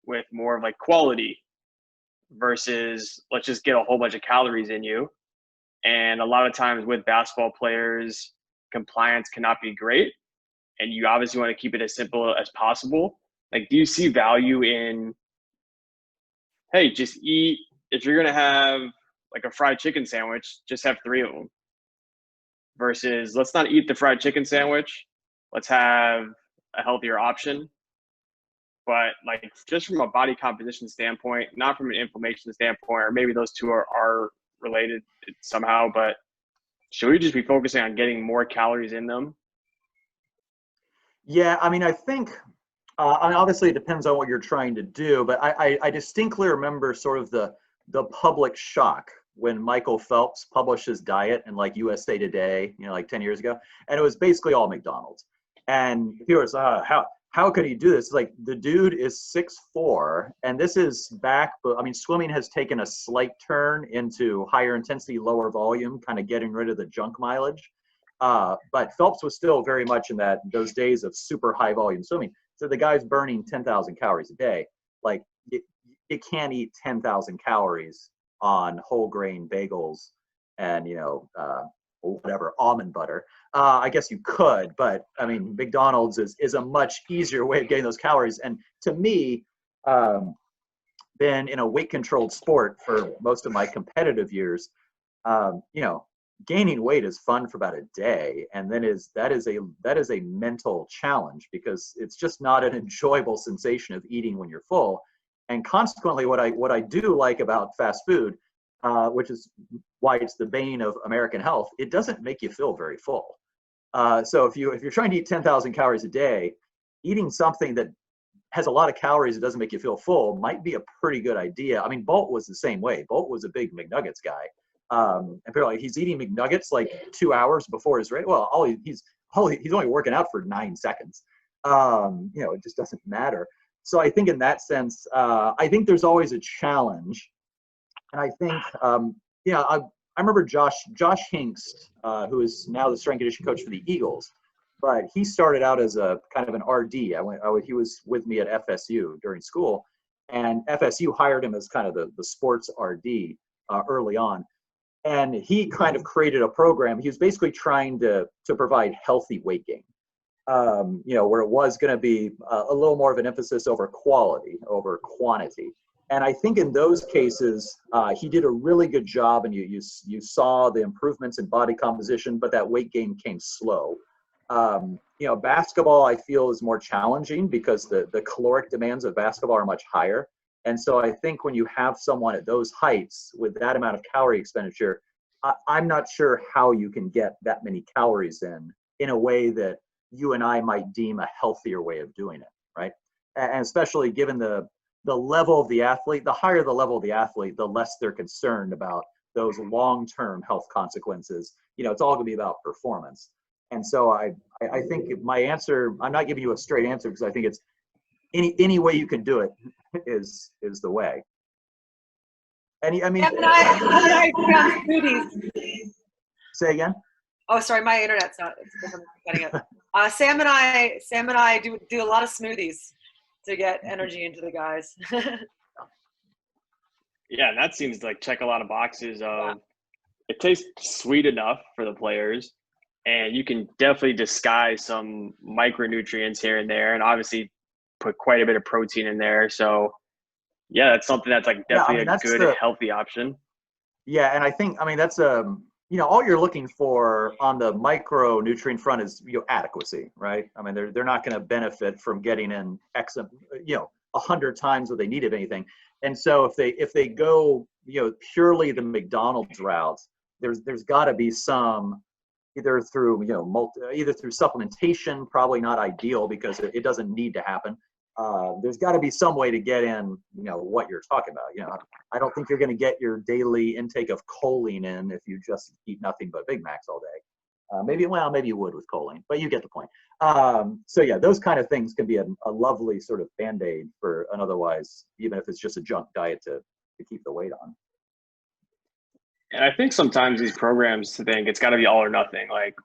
Speaker 1: with more of like quality versus let's just get a whole bunch of calories in you. And a lot of times with basketball players, compliance cannot be great. And you obviously want to keep it as simple as possible. Like, do you see value in, hey, just eat, if you're going to have like a fried chicken sandwich, just have 3 of them, versus let's not eat the fried chicken sandwich. Let's have a healthier option. But like, just from a body composition standpoint, not from an inflammation standpoint, or maybe those two are related somehow, but should we just be focusing on getting more calories in them?
Speaker 2: Yeah, I mean, I think, I mean, obviously it depends on what you're trying to do, but I distinctly remember sort of the public shock when Michael Phelps published his diet in like USA Today, you know, like 10 years ago, and it was basically all McDonald's. And people were how could he do this? Like, the dude is 6'4", and this is back, I mean, swimming has taken a slight turn into higher intensity, lower volume, kind of getting rid of the junk mileage. But Phelps was still very much in those days of super high volume swimming. So the guy's burning 10,000 calories a day. Like, it can't eat 10,000 calories on whole grain bagels and, you know, whatever, almond butter. I guess you could, but I mean, McDonald's is a much easier way of getting those calories. And to me, been in a weight controlled sport for most of my competitive years, you know, gaining weight is fun for about a day, and then that is a mental challenge, because it's just not an enjoyable sensation of eating when you're full. And consequently, what I do like about fast food, which is why it's the bane of American health, it doesn't make you feel very full. So if you're trying to eat 10,000 calories a day, eating something that has a lot of calories that doesn't make you feel full might be a pretty good idea. I mean, Bolt was the same way. Bolt was a big McNuggets guy. And people are like, he's eating McNuggets like 2 hours before his race. Well, he's only working out for 9 seconds. You know, it just doesn't matter. So I think in that sense, I think there's always a challenge. And I think, yeah, I remember Josh Hinks, who is now the strength conditioning coach for the Eagles, but he started out as a kind of an RD. He was with me at FSU during school, and FSU hired him as kind of the sports RD early on. And he kind of created a program. He was basically trying to provide healthy weight gain, you know, where it was going to be a little more of an emphasis over quality, over quantity. And I think in those cases, he did a really good job, and you saw the improvements in body composition, but that weight gain came slow. You know, basketball, I feel, is more challenging because the caloric demands of basketball are much higher. And so I think when you have someone at those heights with that amount of calorie expenditure, I'm not sure how you can get that many calories in a way that you and I might deem a healthier way of doing it, right? And especially given the level of the athlete, the higher the level of the athlete, the less they're concerned about those long-term health consequences. You know, it's all going to be about performance. And so I think my answer, I'm not giving you a straight answer, because I think it's any way you can do it is the way. And I mean,
Speaker 3: I found smoothies.
Speaker 2: Say again?
Speaker 3: Oh, sorry, my internet's not. Sam and I do a lot of smoothies to get energy into the guys.
Speaker 1: Yeah, and that seems like check a lot of boxes of it tastes sweet enough for the players, and you can definitely disguise some micronutrients here and there, and obviously put quite a bit of protein in there. So yeah, that's something that's like definitely a good, healthy option.
Speaker 2: Yeah, and I think, I mean, that's you know, all you're looking for on the micronutrient front is, you know, adequacy, right? I mean, they're not going to benefit from getting in X, you know, 100 times what they need of anything. And so if they go, you know, purely the McDonald's route, there's got to be some either through, either through supplementation, probably not ideal because it doesn't need to happen. There's got to be some way to get in, what you're talking about. I don't think you're going to get your daily intake of choline in if you just eat nothing but Big Macs all day. Maybe you would with choline, but you get the point. So yeah, those kind of things can be a lovely sort of band-aid for an otherwise, even if it's just a junk diet to keep the weight on.
Speaker 1: And I think sometimes these programs think it's got to be all or nothing. Like,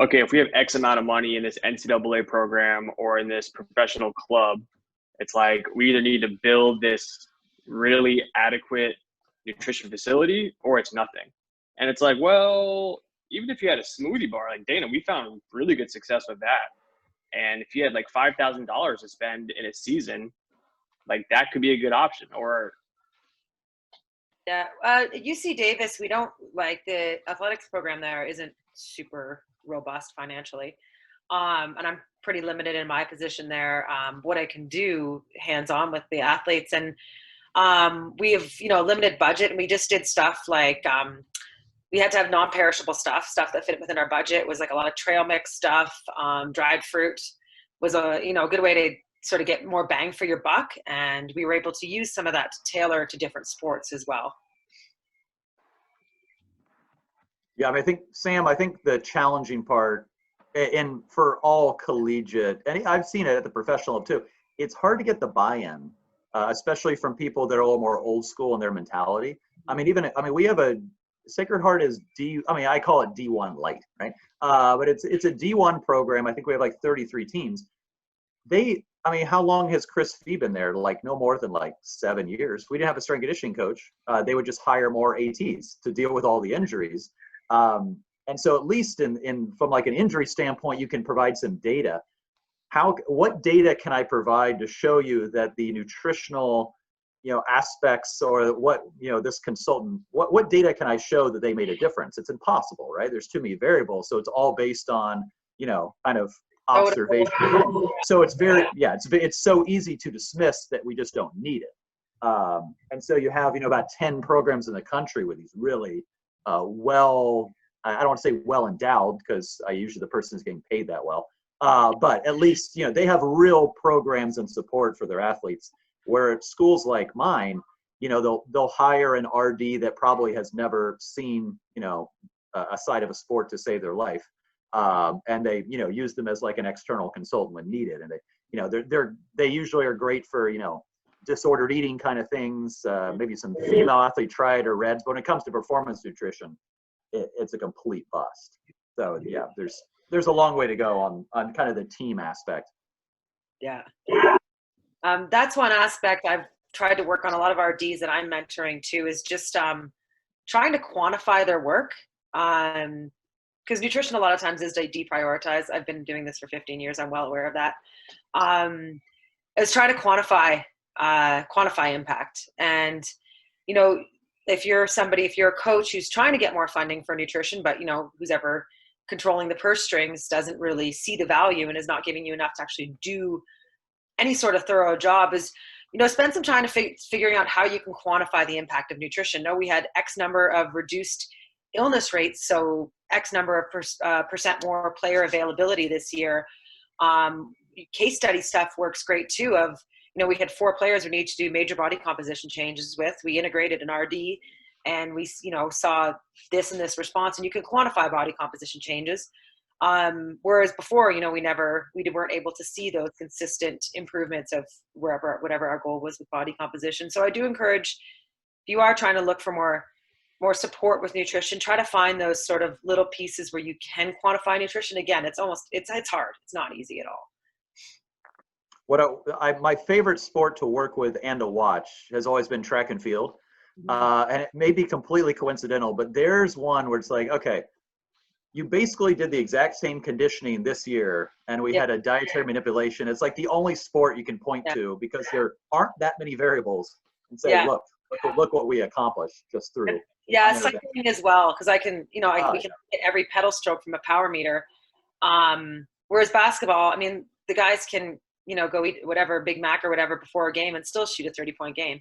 Speaker 1: okay, if we have X amount of money in this NCAA program or in this professional club, it's like we either need to build this really adequate nutrition facility or it's nothing. And it's like, well, even if you had a smoothie bar, like Dana, we found really good success with that. And if you had like $5,000 to spend in a season, like that could be a good option. Or
Speaker 3: yeah, at UC Davis, we don't, like, the athletics program there isn't super robust financially. And I'm pretty limited in my position there, what I can do hands-on with the athletes. And we have, a limited budget, and we just did stuff like, we had to have non-perishable stuff that fit within our budget. It was like a lot of trail mix stuff. Dried fruit was a good way to sort of get more bang for your buck. And we were able to use some of that to tailor to different sports as well.
Speaker 2: Yeah, I mean, I think the challenging part, and for all collegiate, and I've seen it at the professional level too, it's hard to get the buy-in, especially from people that are a little more old school in their mentality. We have Sacred Heart is I call it D1 light, right? But it's a D1 program. I think we have like 33 teams. How long has Chris Fee been there? Like no more than like 7 years. We didn't have a strength conditioning coach. They would just hire more ATs to deal with all the injuries. And so at least from like an injury standpoint, you can provide some data. What data can I provide to show you that the nutritional aspects, or what, this consultant, what data can I show that they made a difference? It's impossible, right? There's too many variables. So it's all based on, kind of observation. So it's so easy to dismiss that we just don't need it. And so you have, about 10 programs in the country with these really I don't want to say well endowed, because usually the person is getting paid that well. But at least, they have real programs and support for their athletes. Where at schools like mine, they'll hire an RD that probably has never seen, a side of a sport to save their life. And they, use them as like an external consultant when needed. And they usually are great for, disordered eating kind of things, maybe some female athlete triad or reds. But when it comes to performance nutrition, it's a complete bust. So yeah, there's a long way to go on kind of the team aspect.
Speaker 3: Yeah. That's one aspect I've tried to work on. A lot of RDs that I'm mentoring too is just trying to quantify their work. Because nutrition a lot of times is deprioritized. I've been doing this for 15 years. I'm well aware of that. Is try to quantify impact. And, if you're a coach who's trying to get more funding for nutrition, but, who's ever controlling the purse strings doesn't really see the value and is not giving you enough to actually do any sort of thorough job, is, spend some time figuring out how you can quantify the impact of nutrition. No, we had X number of reduced illness rates, so X number of percent more player availability this year. Case study stuff works great too. We had 4 players we needed to do major body composition changes with. We integrated an RD, and we, saw this and this response, and you can quantify body composition changes. Whereas before, we weren't able to see those consistent improvements of whatever our goal was with body composition. So I do encourage, if you are trying to look for more support with nutrition, try to find those sort of little pieces where you can quantify nutrition. Again, it's hard. It's not easy at all.
Speaker 2: My favorite sport to work with and to watch has always been track and field. And it may be completely coincidental, but there's one where it's like, okay, you basically did the exact same conditioning this year, and we had a dietary manipulation. It's like the only sport you can point to, because there aren't that many variables, and say, look what we accomplished just through.
Speaker 3: Yeah, cycling as well, because I can, we can get every pedal stroke from a power meter. Whereas basketball, the guys can, go eat whatever Big Mac or whatever before a game and still shoot a 30-point game.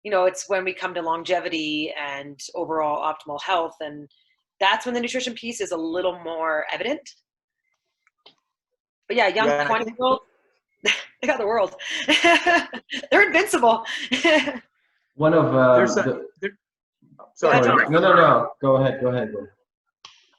Speaker 3: It's when we come to longevity and overall optimal health and that's when the nutrition piece is a little more evident. But yeah, young
Speaker 2: Yeah,
Speaker 3: 20-year-olds, they got the world. They're invincible.
Speaker 4: One of
Speaker 2: sorry,
Speaker 3: Go ahead,
Speaker 4: no. Go ahead.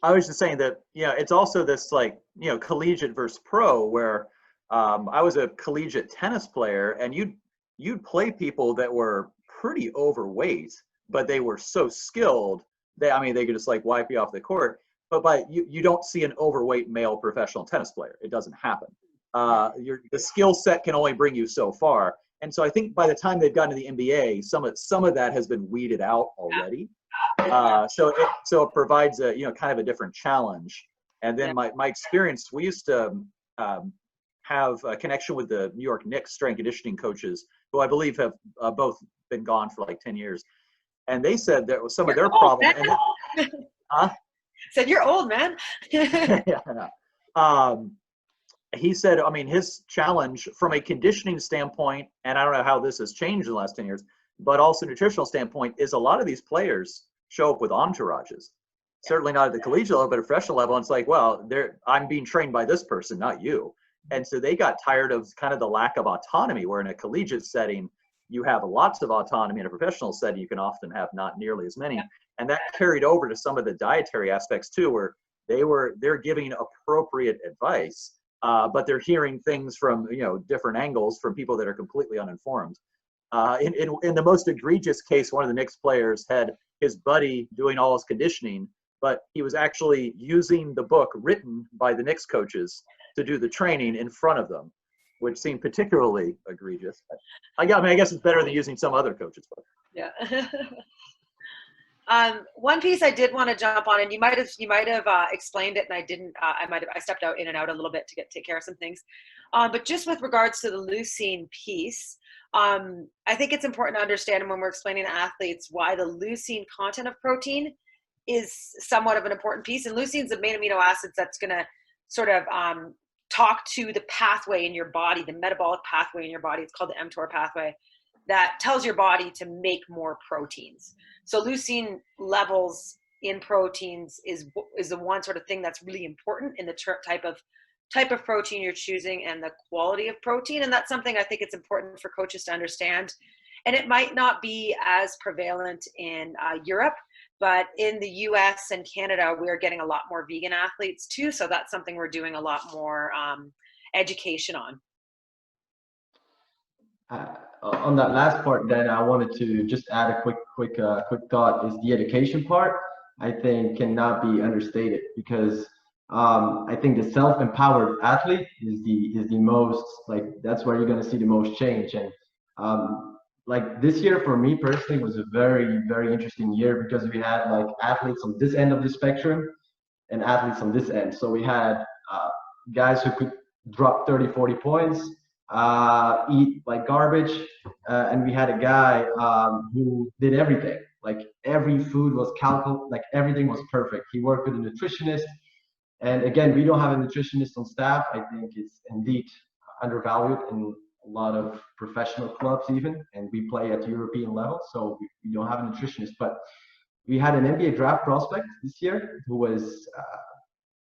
Speaker 2: I was just saying that, yeah, it's also this like, you know, collegiate versus pro where I was a collegiate tennis player, and you'd play people that were pretty overweight, but they were so skilled that, I mean, they could just like wipe you off the court. But you don't see an overweight male professional tennis player. It doesn't happen. The skill set can only bring you so far. And so I think by the time they've gotten to the NBA, some of that has been weeded out already. So it provides a, you know, kind of a different challenge. And then my experience, we used to have a connection with the New York Knicks strength conditioning coaches, who I believe have both been gone for like 10 years. And they said that was some of their problem.
Speaker 3: Said you're old, man.
Speaker 2: He said, I mean, his challenge from a conditioning standpoint, and I don't know how this has changed in the last 10 years, but also nutritional standpoint, is a lot of these players show up with entourages. Certainly not at the collegiate level, but at professional level. And it's like, well, I'm being trained by this person, not you. And so they got tired of kind of the lack of autonomy, where in a collegiate setting, you have lots of autonomy. In a professional setting, you can often have not nearly as many. And that carried over to some of the dietary aspects too, where they're giving appropriate advice, but they're hearing things from, you know, different angles from people that are completely uninformed. In the most egregious case, one of the Knicks players had his buddy doing all his conditioning, but he was actually using the book written by the Knicks coaches to do the training in front of them, which seemed particularly egregious. I guess it's better than using some other coach's book.
Speaker 3: Yeah. One piece I did want to jump on, and you might have explained it, and I didn't. I stepped out in and out a little bit to take care of some things. But just with regards to the leucine piece, I think it's important to understand when we're explaining to athletes why the leucine content of protein is somewhat of an important piece. And leucine is the main amino acids that's going to sort of talk to the pathway in your body, the metabolic pathway in your body. It's called the mTOR pathway, that tells your body to make more proteins. So leucine levels in proteins is the one sort of thing that's really important in the type of protein you're choosing and the quality of protein. And that's something I think it's important for coaches to understand. And it might not be as prevalent in Europe, but in the US and Canada, we're getting a lot more vegan athletes too. So that's something we're doing a lot more education on.
Speaker 4: On that last part, then I wanted to just add a quick thought. Is the education part, I think, cannot be understated, because I think the self-empowered athlete is the most, like, that's where you're going to see the most change. And like this year for me personally was a very, very interesting year, because we had like athletes on this end of the spectrum and athletes on this end. So we had guys who could drop 30, 40 points, eat like garbage, and we had a guy who did everything. Like every food was calculated, like everything was perfect. He worked with a nutritionist, and again, we don't have a nutritionist on staff. I think it's indeed undervalued in a lot of professional clubs even, and we play at European level, so we don't have a nutritionist. But we had an NBA draft prospect this year who was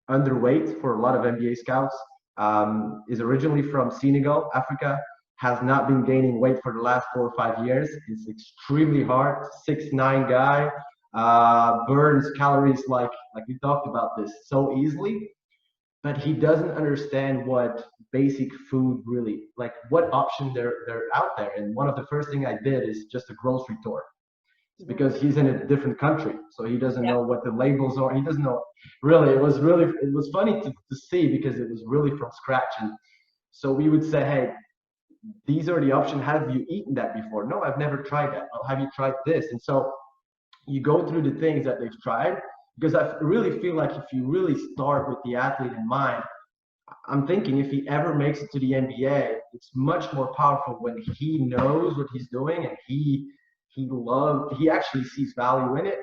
Speaker 4: underweight for a lot of NBA scouts. Is originally from Senegal, Africa, has not been gaining weight for the last 4 or 5 years. It's extremely hard. 6'9" guy, burns calories like we talked about this so easily, but he doesn't understand what basic food really, like what option they're out there. And one of the first thing I did is just a grocery tour, because he's in a different country, so he doesn't know what the labels are. He doesn't know really. It was funny to see, because it was really from scratch. And so we would say, hey, these are the options. Have you eaten that before? No, I've never tried that. Oh, have you tried this? And so you go through the things that they've tried, because I really feel like if you really start with the athlete in mind, I'm thinking if he ever makes it to the NBA, it's much more powerful when he knows what he's doing, and he actually sees value in it.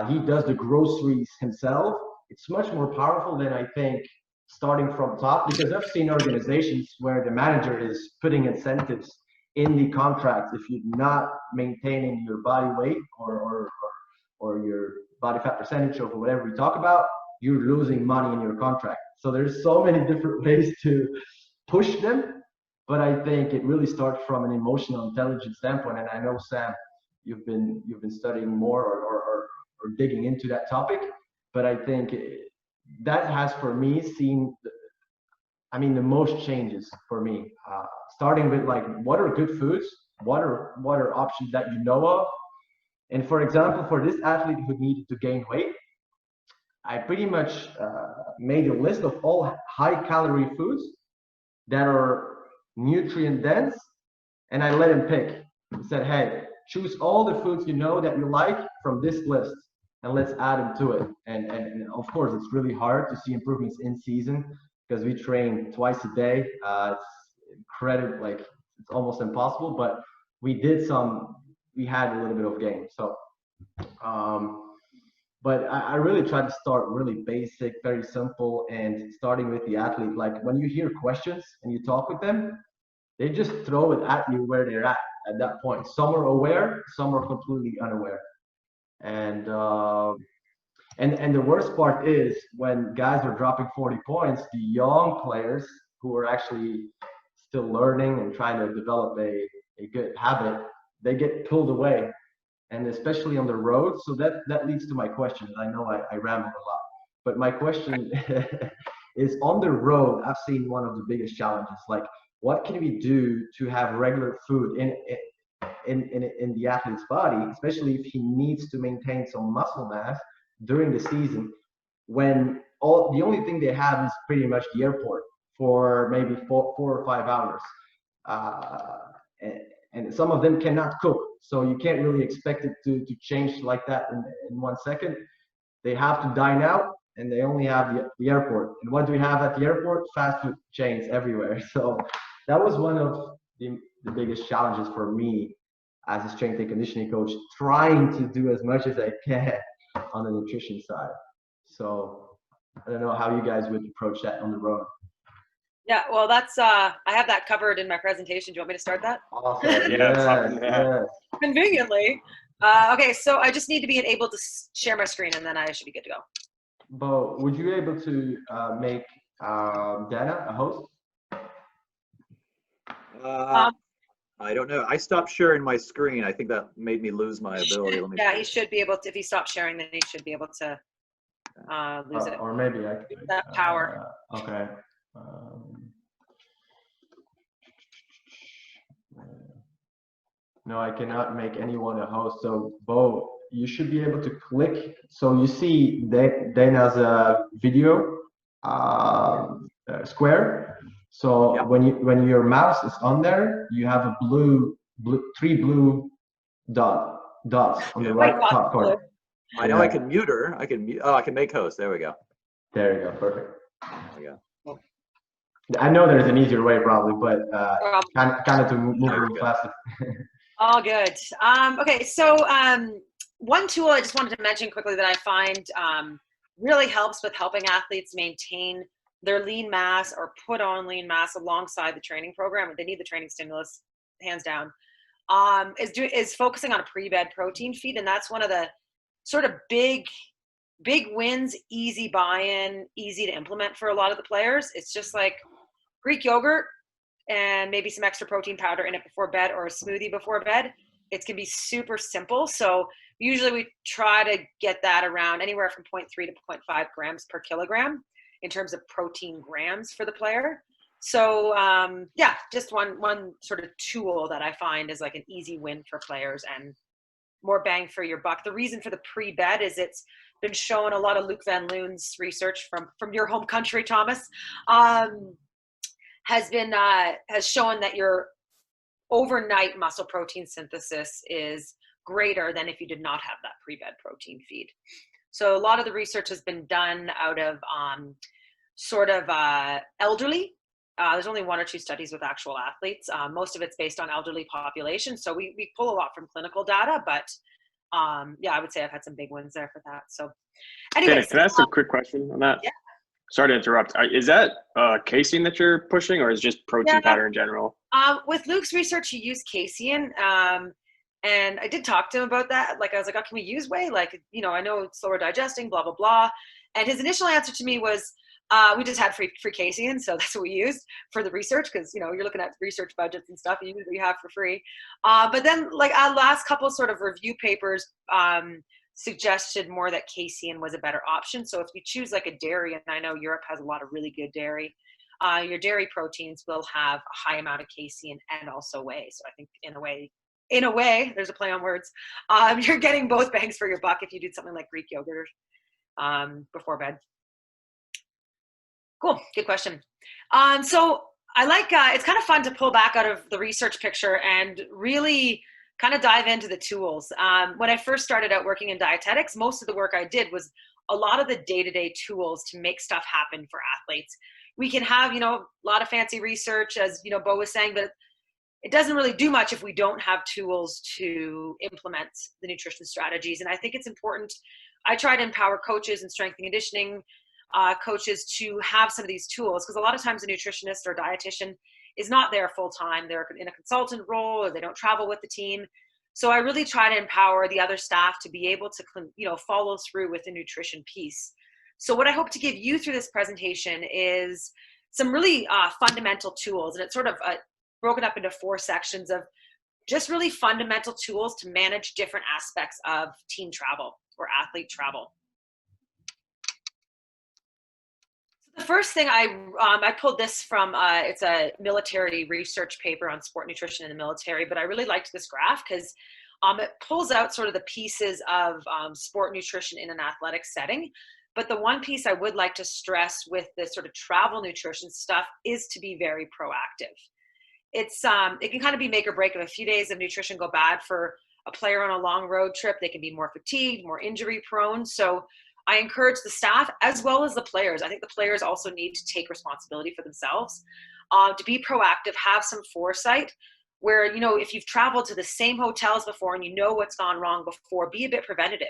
Speaker 4: He does the groceries himself. It's much more powerful than, I think, starting from top, because I've seen organizations where the manager is putting incentives in the contract if you're not maintaining your body weight or body fat percentage over whatever we talk about, you're losing money in your contract. So there's so many different ways to push them, but I think it really starts from an emotional intelligence standpoint. And I know, Sam, you've been studying more or digging into that topic, but I think that has for me seen the most changes for me, starting with like, what are good foods, what are options that you know of. And for example, for this athlete who needed to gain weight, I pretty much made a list of all high calorie foods that are nutrient dense, and I let him pick. I said, hey, choose all the foods you know that you like from this list, and let's add them to it. And of course, it's really hard to see improvements in season because we train twice a day. It's almost impossible, but we had a little bit of gain. So, but I really try to start really basic, very simple, and starting with the athlete. Like when you hear questions and you talk with them, they just throw it at you where they're at that point. Some are aware, some are completely unaware. And the worst part is when guys are dropping 40 points, the young players who are actually still learning and trying to develop a good habit, they get pulled away, and especially on the road. So that leads to my question. I know I ramble a lot, but my question is, on the road, I've seen one of the biggest challenges. Like, what can we do to have regular food in the athlete's body, especially if he needs to maintain some muscle mass during the season, when the only thing they have is pretty much the airport for maybe 4 or 5 hours, and some of them cannot cook, so you can't really expect it to change like that in 1 second. They have to dine out, and they only have the airport. And what do we have at the airport? Fast food chains everywhere. So that was one of the biggest challenges for me as a strength and conditioning coach, trying to do as much as I can on the nutrition side. So I don't know how you guys would approach that on the road.
Speaker 3: Yeah, well, that's I have that covered in my presentation. Do you want me to start that?
Speaker 4: Awesome.
Speaker 1: Yes.
Speaker 3: Conveniently. Okay, so I just need to be able to share my screen, and then I should be good to go.
Speaker 4: Beau, would you be able to make Dana a host?
Speaker 2: I don't know. I stopped sharing my screen. I think that made me lose my ability. Let me
Speaker 3: he should be able to. If he stops sharing, then he should be able to lose it.
Speaker 4: Or maybe I could.
Speaker 3: That power.
Speaker 4: Okay. No, I cannot make anyone a host. So, Beau, you should be able to click. So you see Dana's video square. So yep. when your mouse is on there, you have a three blue dots on the right top corner.
Speaker 2: I know I can mute her. I can make host. There we go.
Speaker 4: There you go. Perfect.
Speaker 2: There we go.
Speaker 4: I know there's an easier way probably, but kind of to move a little faster.
Speaker 3: All good. Okay, so one tool I just wanted to mention quickly that I find really helps with helping athletes maintain their lean mass or put on lean mass alongside the training program. They need the training stimulus, hands down, is focusing on a pre-bed protein feed. And that's one of the sort of big wins, easy buy-in, easy to implement for a lot of the players. It's just like Greek yogurt and maybe some extra protein powder in it before bed, or a smoothie before bed. It can be super simple. So usually we try to get that around anywhere from 0.3 to 0.5 grams per kilogram in terms of protein grams for the player. So yeah, just one sort of tool that I find is like an easy win for players and more bang for your buck. The reason for the pre-bed is it's been shown, a lot of Luc Van Loon's research from your home country, Thomas, has shown that your overnight muscle protein synthesis is greater than if you did not have that pre-bed protein feed. So a lot of the research has been done out of elderly. There's only 1 or 2 studies with actual athletes. Most of it's based on elderly population. So we pull a lot from clinical data, but yeah, I would say I've had some big wins there for that. So anyways.
Speaker 1: Can I ask a quick question on that?
Speaker 3: Yeah.
Speaker 1: Sorry to interrupt. Is that casein that you're pushing, or is it just protein powder in general?
Speaker 3: With Luc's research, he used casein. And I did talk to him about that. Like, I was like, oh, can we use whey? Like, you know, I know it's slower digesting, blah, blah, blah. And his initial answer to me was, we just had free casein, so that's what we used for the research, because, you know, you're looking at research budgets and stuff, you usually have for free. But then, like, our last couple sort of review papers suggested more that casein was a better option. So if you choose like a dairy, and I know Europe has a lot of really good dairy, your dairy proteins will have a high amount of casein and also whey. So I think in a way, there's a play on words, you're getting both bangs for your buck if you do something like Greek yogurt before bed. Cool, good question. So I like, it's kind of fun to pull back out of the research picture and really kind of dive into the tools. When I first started out working in dietetics, most of the work I did was a lot of the day-to-day tools to make stuff happen for athletes. We can have, you know, a lot of fancy research, as, you know, Beau was saying, but it doesn't really do much if we don't have tools to implement the nutrition strategies. And I think it's important. I try to empower coaches and strength and conditioning coaches to have some of these tools, because a lot of times a nutritionist or dietitian is not there full time. They're in a consultant role, or they don't travel with the team. So I really try to empower the other staff to be able to, you know, follow through with the nutrition piece. So what I hope to give you through this presentation is some really fundamental tools, and it's sort of broken up into 4 sections of just really fundamental tools to manage different aspects of team travel or athlete travel. The first thing I pulled this from, it's a military research paper on sport nutrition in the military, but I really liked this graph because it pulls out sort of the pieces of sport nutrition in an athletic setting. But the one piece I would like to stress with this sort of travel nutrition stuff is to be very proactive. It's it can kind of be make or break. If a few days of nutrition go bad for a player on a long road trip, they can be more fatigued, more injury prone. So I encourage the staff as well as the players. I think the players also need to take responsibility for themselves, to be proactive, have some foresight where, you know, if you've traveled to the same hotels before and you know what's gone wrong before, be a bit preventative.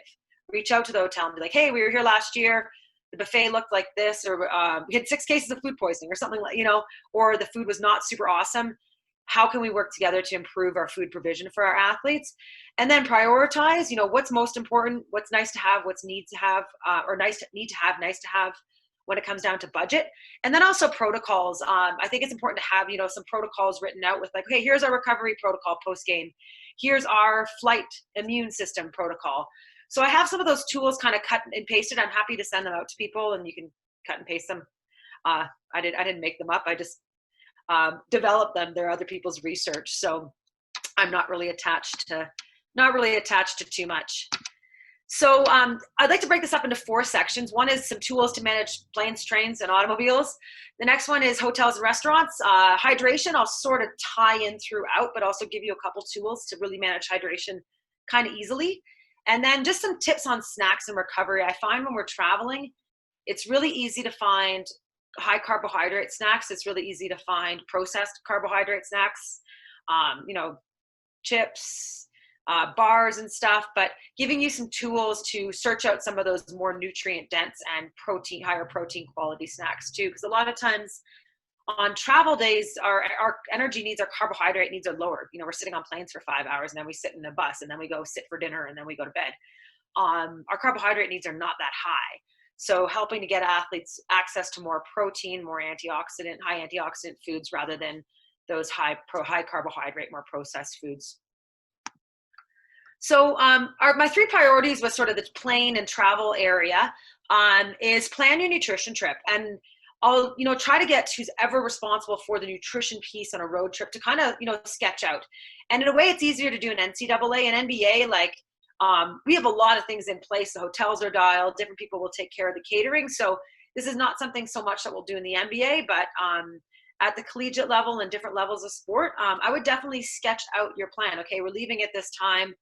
Speaker 3: Reach out to the hotel and be like, hey, we were here last year. The buffet looked like this, or we had 6 cases of food poisoning or something, like, you know, or the food was not super awesome. How can we work together to improve our food provision for our athletes? And then prioritize, you know, what's most important, what's nice to have, what's need to have, or nice to have when it comes down to budget. And then also protocols. I think it's important to have, you know, some protocols written out with like, okay, here's our recovery protocol post-game. Here's our flight immune system protocol. So I have some of those tools kind of cut and pasted. I'm happy to send them out to people and you can cut and paste them. I didn't make them up. I just develop them. They're other people's research, so I'm not really attached to too much. So I'd like to break this up into 4 sections. One is some tools to manage planes, trains, and automobiles. The next one is hotels and restaurants. Hydration, I'll sort of tie in throughout, but also give you a couple tools to really manage hydration kind of easily. And then just some tips on snacks and recovery. I find when we're traveling, it's really easy to find high carbohydrate snacks. It's really easy to find processed carbohydrate snacks, you know, chips, bars and stuff, but giving you some tools to search out some of those more nutrient dense and higher protein quality snacks too. Because a lot of times on travel days, our energy needs, our carbohydrate needs are lower. You know, we're sitting on planes for 5 hours and then we sit in a bus and then we go sit for dinner and then we go to bed. Our carbohydrate needs are not that high. So helping to get athletes access to more protein, more high antioxidant foods rather than those high carbohydrate, more processed foods. So my 3 priorities was sort of the plane and travel area is plan your nutrition trip. And I'll, you know, try to get who's ever responsible for the nutrition piece on a road trip to kind of, you know, sketch out. And in a way, it's easier to do an NCAA and NBA, like, we have a lot of things in place. The hotels are dialed. Different people will take care of the catering. So this is not something so much that we'll do in the NBA, but at the collegiate level and different levels of sport, I would definitely sketch out your plan. Okay, we're leaving at this time.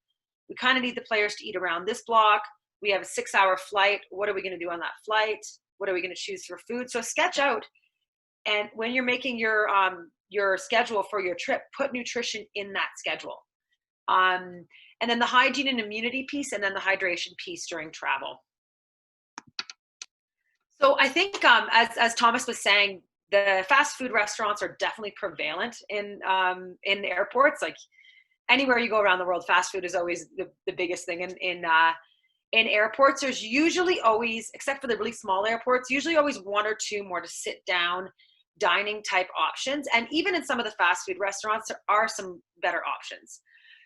Speaker 3: We kind of need the players to eat around this block. We have a 6-hour flight. What are we going to do on that flight? What are we going to choose for food? So sketch out. And when you're making your schedule for your trip, put nutrition in that schedule. And then the hygiene and immunity piece, and then the hydration piece during travel. So I think as Thomas was saying, the fast food restaurants are definitely prevalent in airports. Like anywhere you go around the world, fast food is always the biggest thing. In airports, there's usually always, except for the really small airports, usually always one or two more to sit down dining type options. And even in some of the fast food restaurants, there are some better options.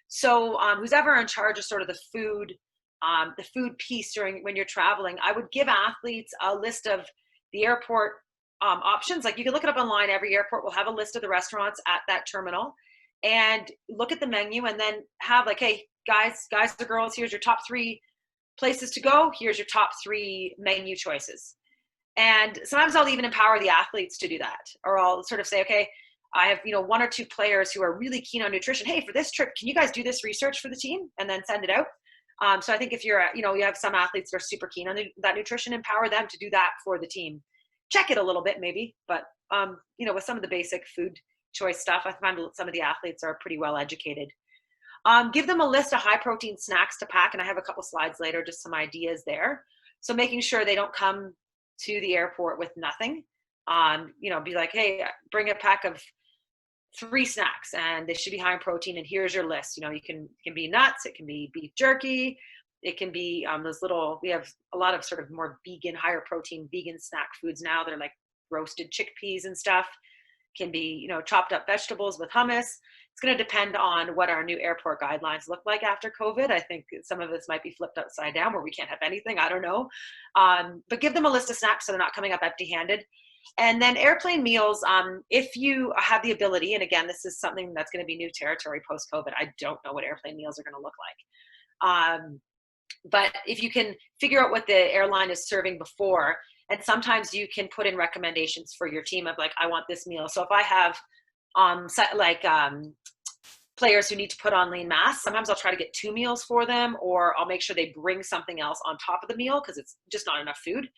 Speaker 3: So who's ever in charge of sort of the food piece when you're traveling, I would give athletes a list of the airport options. Like you can look it up online. Every airport will have a list of the restaurants at that terminal, and look at the menu, and then have like, hey, guys or girls, here's your top 3 places to go. Here's your top 3 menu choices. And sometimes I'll even empower the athletes to do that, or I'll sort of say, okay, I have, 1 or 2 players who are really keen on nutrition. Hey, for this trip, can you guys do this research for the team and then send it out? So I think if you're, you have some athletes that are super keen on that nutrition, empower them to do that for the team. Check it a little bit maybe, but with some of the basic food choice stuff, I find some of the athletes are pretty well educated. Give them a list of high protein snacks to pack, and I have a couple slides later, just some ideas there. So making sure they don't come to the airport with nothing. Be like, hey, bring a pack of 3 snacks, and they should be high in protein, and here's your list. It can be nuts, it can be beef jerky, it can be we have a lot of sort of more vegan, higher protein vegan snack foods now that are like roasted chickpeas and stuff. Can be, chopped up vegetables with hummus. It's going to depend on what our new airport guidelines look like after COVID. I think some of this might be flipped upside down where we can't have anything. I don't know. But give them a list of snacks so they're not coming up empty-handed. And then airplane meals, if you have the ability, and again, this is something that's going to be new territory post-COVID. I don't know what airplane meals are going to look like. But if you can figure out what the airline is serving before, and sometimes you can put in recommendations for your team of like, I want this meal. So if I have players who need to put on lean mass, sometimes I'll try to get 2 meals for them, or I'll make sure they bring something else on top of the meal because it's just not enough food,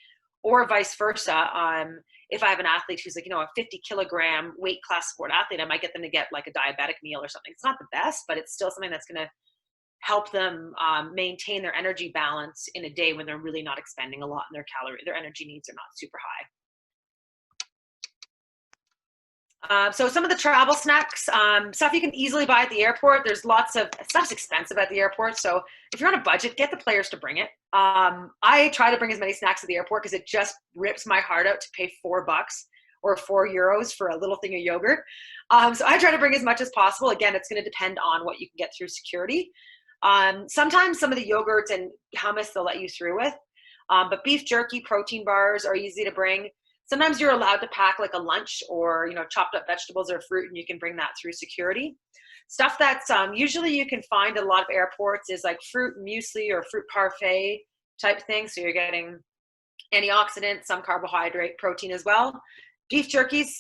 Speaker 3: or vice versa. If I have an athlete who's like, a 50 kilogram weight class sport athlete, I might get them to get like a diabetic meal or something. It's not the best, but it's still something that's going to help them maintain their energy balance in a day when they're really not expending a lot in their energy needs are not super high. So some of the travel snacks, stuff you can easily buy at the airport. There's lots of stuff's expensive at the airport. So if you're on a budget, get the players to bring it. I try to bring as many snacks at the airport because it just rips my heart out to pay $4 or €4 for a little thing of yogurt. So I try to bring as much as possible. Again, it's going to depend on what you can get through security. Sometimes some of the yogurts and hummus they'll let you through with, but beef jerky, protein bars are easy to bring. Sometimes you're allowed to pack like a lunch or, chopped up vegetables or fruit, and you can bring that through security. Stuff that's usually you can find at a lot of airports is like fruit muesli or fruit parfait type thing. So you're getting antioxidants, some carbohydrate, protein as well. Beef jerky's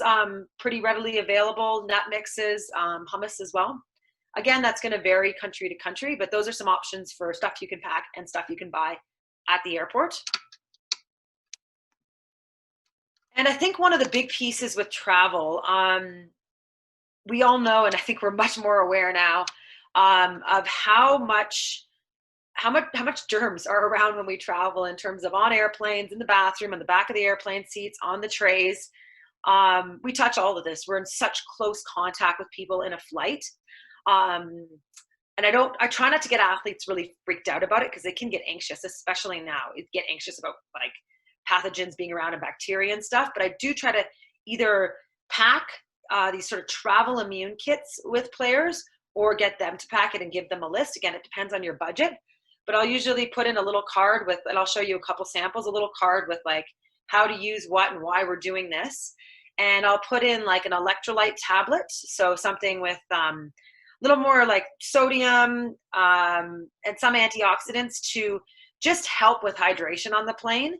Speaker 3: pretty readily available, nut mixes, hummus as well. Again, that's going to vary country to country, but those are some options for stuff you can pack and stuff you can buy at the airport. And I think one of the big pieces with travel, we all know, and I think we're much more aware now of how much germs are around when we travel in terms of on airplanes, in the bathroom, on the back of the airplane seats, on the trays. We touch all of this. We're in such close contact with people in a flight. And I try not to get athletes really freaked out about it because they can get anxious, especially now. Get anxious about like pathogens being around and bacteria and stuff. But I do try to either pack these sort of travel immune kits with players or get them to pack it and give them a list. Again, it depends on your budget, but I'll usually put in a little card with, and I'll show you a couple samples, a little card with like how to use what and why we're doing this. And I'll put in like an electrolyte tablet. So something with little more like sodium and some antioxidants to just help with hydration on the plane.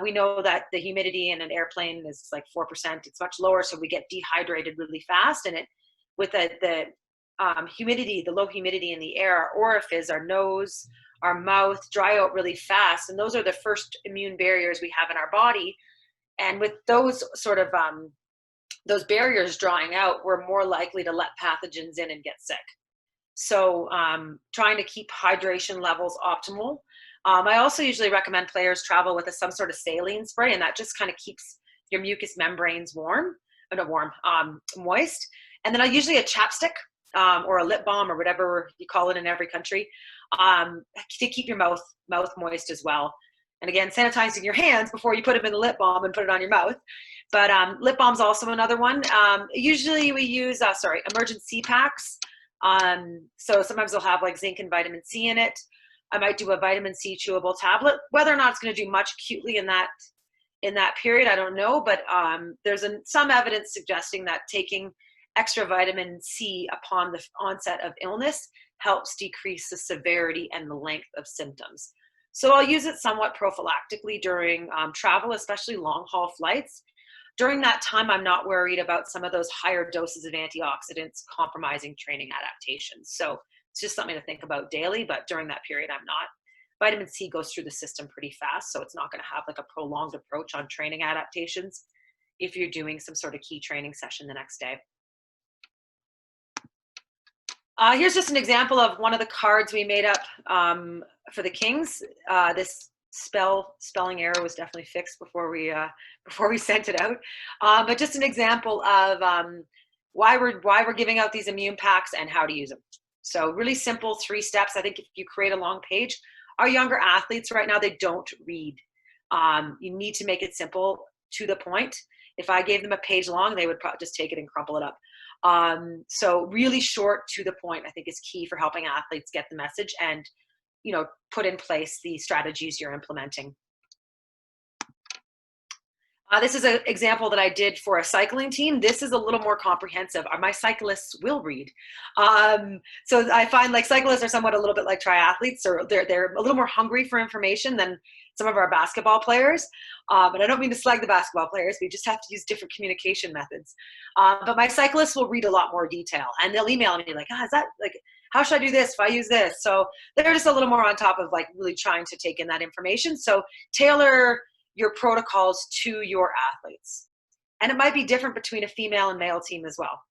Speaker 3: We know that the humidity in an airplane is like 4%. It's much lower, so we get dehydrated really fast. And with the humidity, the low humidity in the air, our orifice, our nose, our mouth dry out really fast. And those are the first immune barriers we have in our body. And with those sort of those barriers drying out, we're more likely to let pathogens in and get sick. So trying to keep hydration levels optimal. I also usually recommend players travel with some sort of saline spray, and that just kind of keeps your mucous membranes moist. And then usually a chapstick or a lip balm or whatever you call it in every country, to keep your mouth moist as well. And again, sanitizing your hands before you put them in the lip balm and put it on your mouth. But lip balm's also another one. Usually we use, emergency packs. So sometimes they'll have like zinc and vitamin C in it. I might do a vitamin C chewable tablet. Whether or not it's going to do much acutely in that period, I don't know. But there's some evidence suggesting that taking extra vitamin C upon the onset of illness helps decrease the severity and the length of symptoms. So I'll use it somewhat prophylactically during travel, especially long haul flights. During that time, I'm not worried about some of those higher doses of antioxidants compromising training adaptations. So it's just something to think about daily, but during that period, I'm not. Vitamin C goes through the system pretty fast, so it's not going to have like a prolonged approach on training adaptations if you're doing some sort of key training session the next day. Here's just an example of one of the cards we made up for the Kings. This spelling error was definitely fixed before we sent it out. But just an example of why we're giving out these immune packs and how to use them. So really simple 3 steps. I think if you create a long page, our younger athletes right now, they don't read. You need to make it simple, to the point. If I gave them a page long, they would probably just take it and crumple it up. So really short, to the point, I think is key for helping athletes get the message and, put in place the strategies you're implementing. This is an example that I did for a cycling team. This is a little more comprehensive. My cyclists will read. So I find like cyclists are somewhat a little bit like triathletes, or they're a little more hungry for information than some of our basketball players. And I don't mean to slag the basketball players. We just have to use different communication methods. But my cyclists will read a lot more detail, and they'll email me like, is that like, how should I do this if I use this? So they're just a little more on top of like really trying to take in that information. So tailor your protocols to your athletes. And it might be different between a female and male team as well.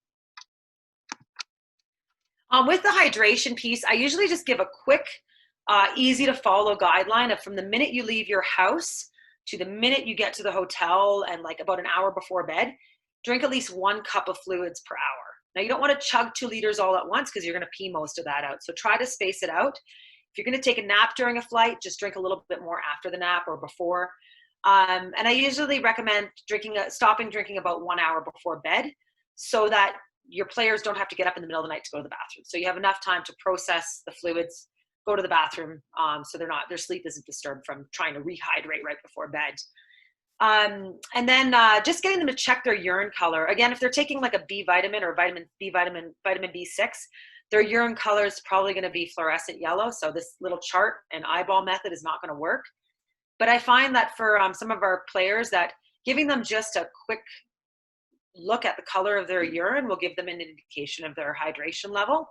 Speaker 3: With the hydration piece, I usually just give a quick, easy to follow guideline of from the minute you leave your house to the minute you get to the hotel, and like about an hour before bed, drink at least 1 cup of fluids per hour. Now you don't want to chug 2 liters all at once because you're going to pee most of that out. So try to space it out. If you're going to take a nap during a flight, just drink a little bit more after the nap or before. And I usually recommend stopping drinking about 1 hour before bed, so that your players don't have to get up in the middle of the night to go to the bathroom. So you have enough time to process the fluids, go to the bathroom, so their sleep isn't disturbed from trying to rehydrate right before bed. And then just getting them to check their urine color. Again, if they're taking like a B vitamin or vitamin B6, their urine color is probably going to be fluorescent yellow. So this little chart and eyeball method is not going to work. But I find that for some of our players, that giving them just a quick look at the color of their urine will give them an indication of their hydration level.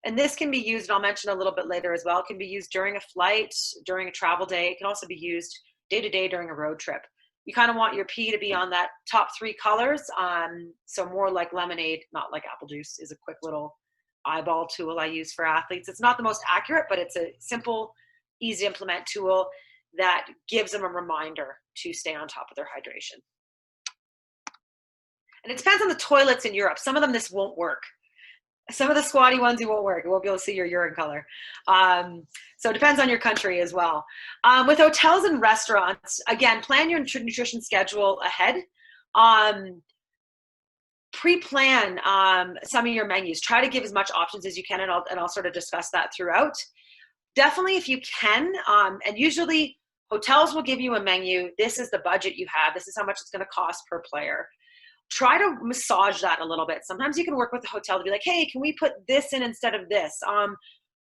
Speaker 3: And this can be used, and I'll mention a little bit later as well, it can be used during a flight, during a travel day. It can also be used day to day during a road trip. You kind of want your pee to be on that top 3 colors. So more like lemonade, not like apple juice, is a quick little eyeball tool I use for athletes. It's not the most accurate, but it's a simple, easy to implement tool that gives them a reminder to stay on top of their hydration. And it depends on the toilets in Europe. Some of them, this won't work. Some of the squatty ones, you won't work. You won't be able to see your urine color. So it depends on your country as well. With hotels and restaurants, again, plan your nutrition schedule ahead. Pre-plan some of your menus. Try to give as much options as you can, and I'll sort of discuss that throughout. Definitely, if you can, and usually hotels will give you a menu. This is the budget you have. This is how much it's going to cost per player. Try to massage that a little bit. Sometimes you can work with the hotel to be like, hey, can we put this in instead of this?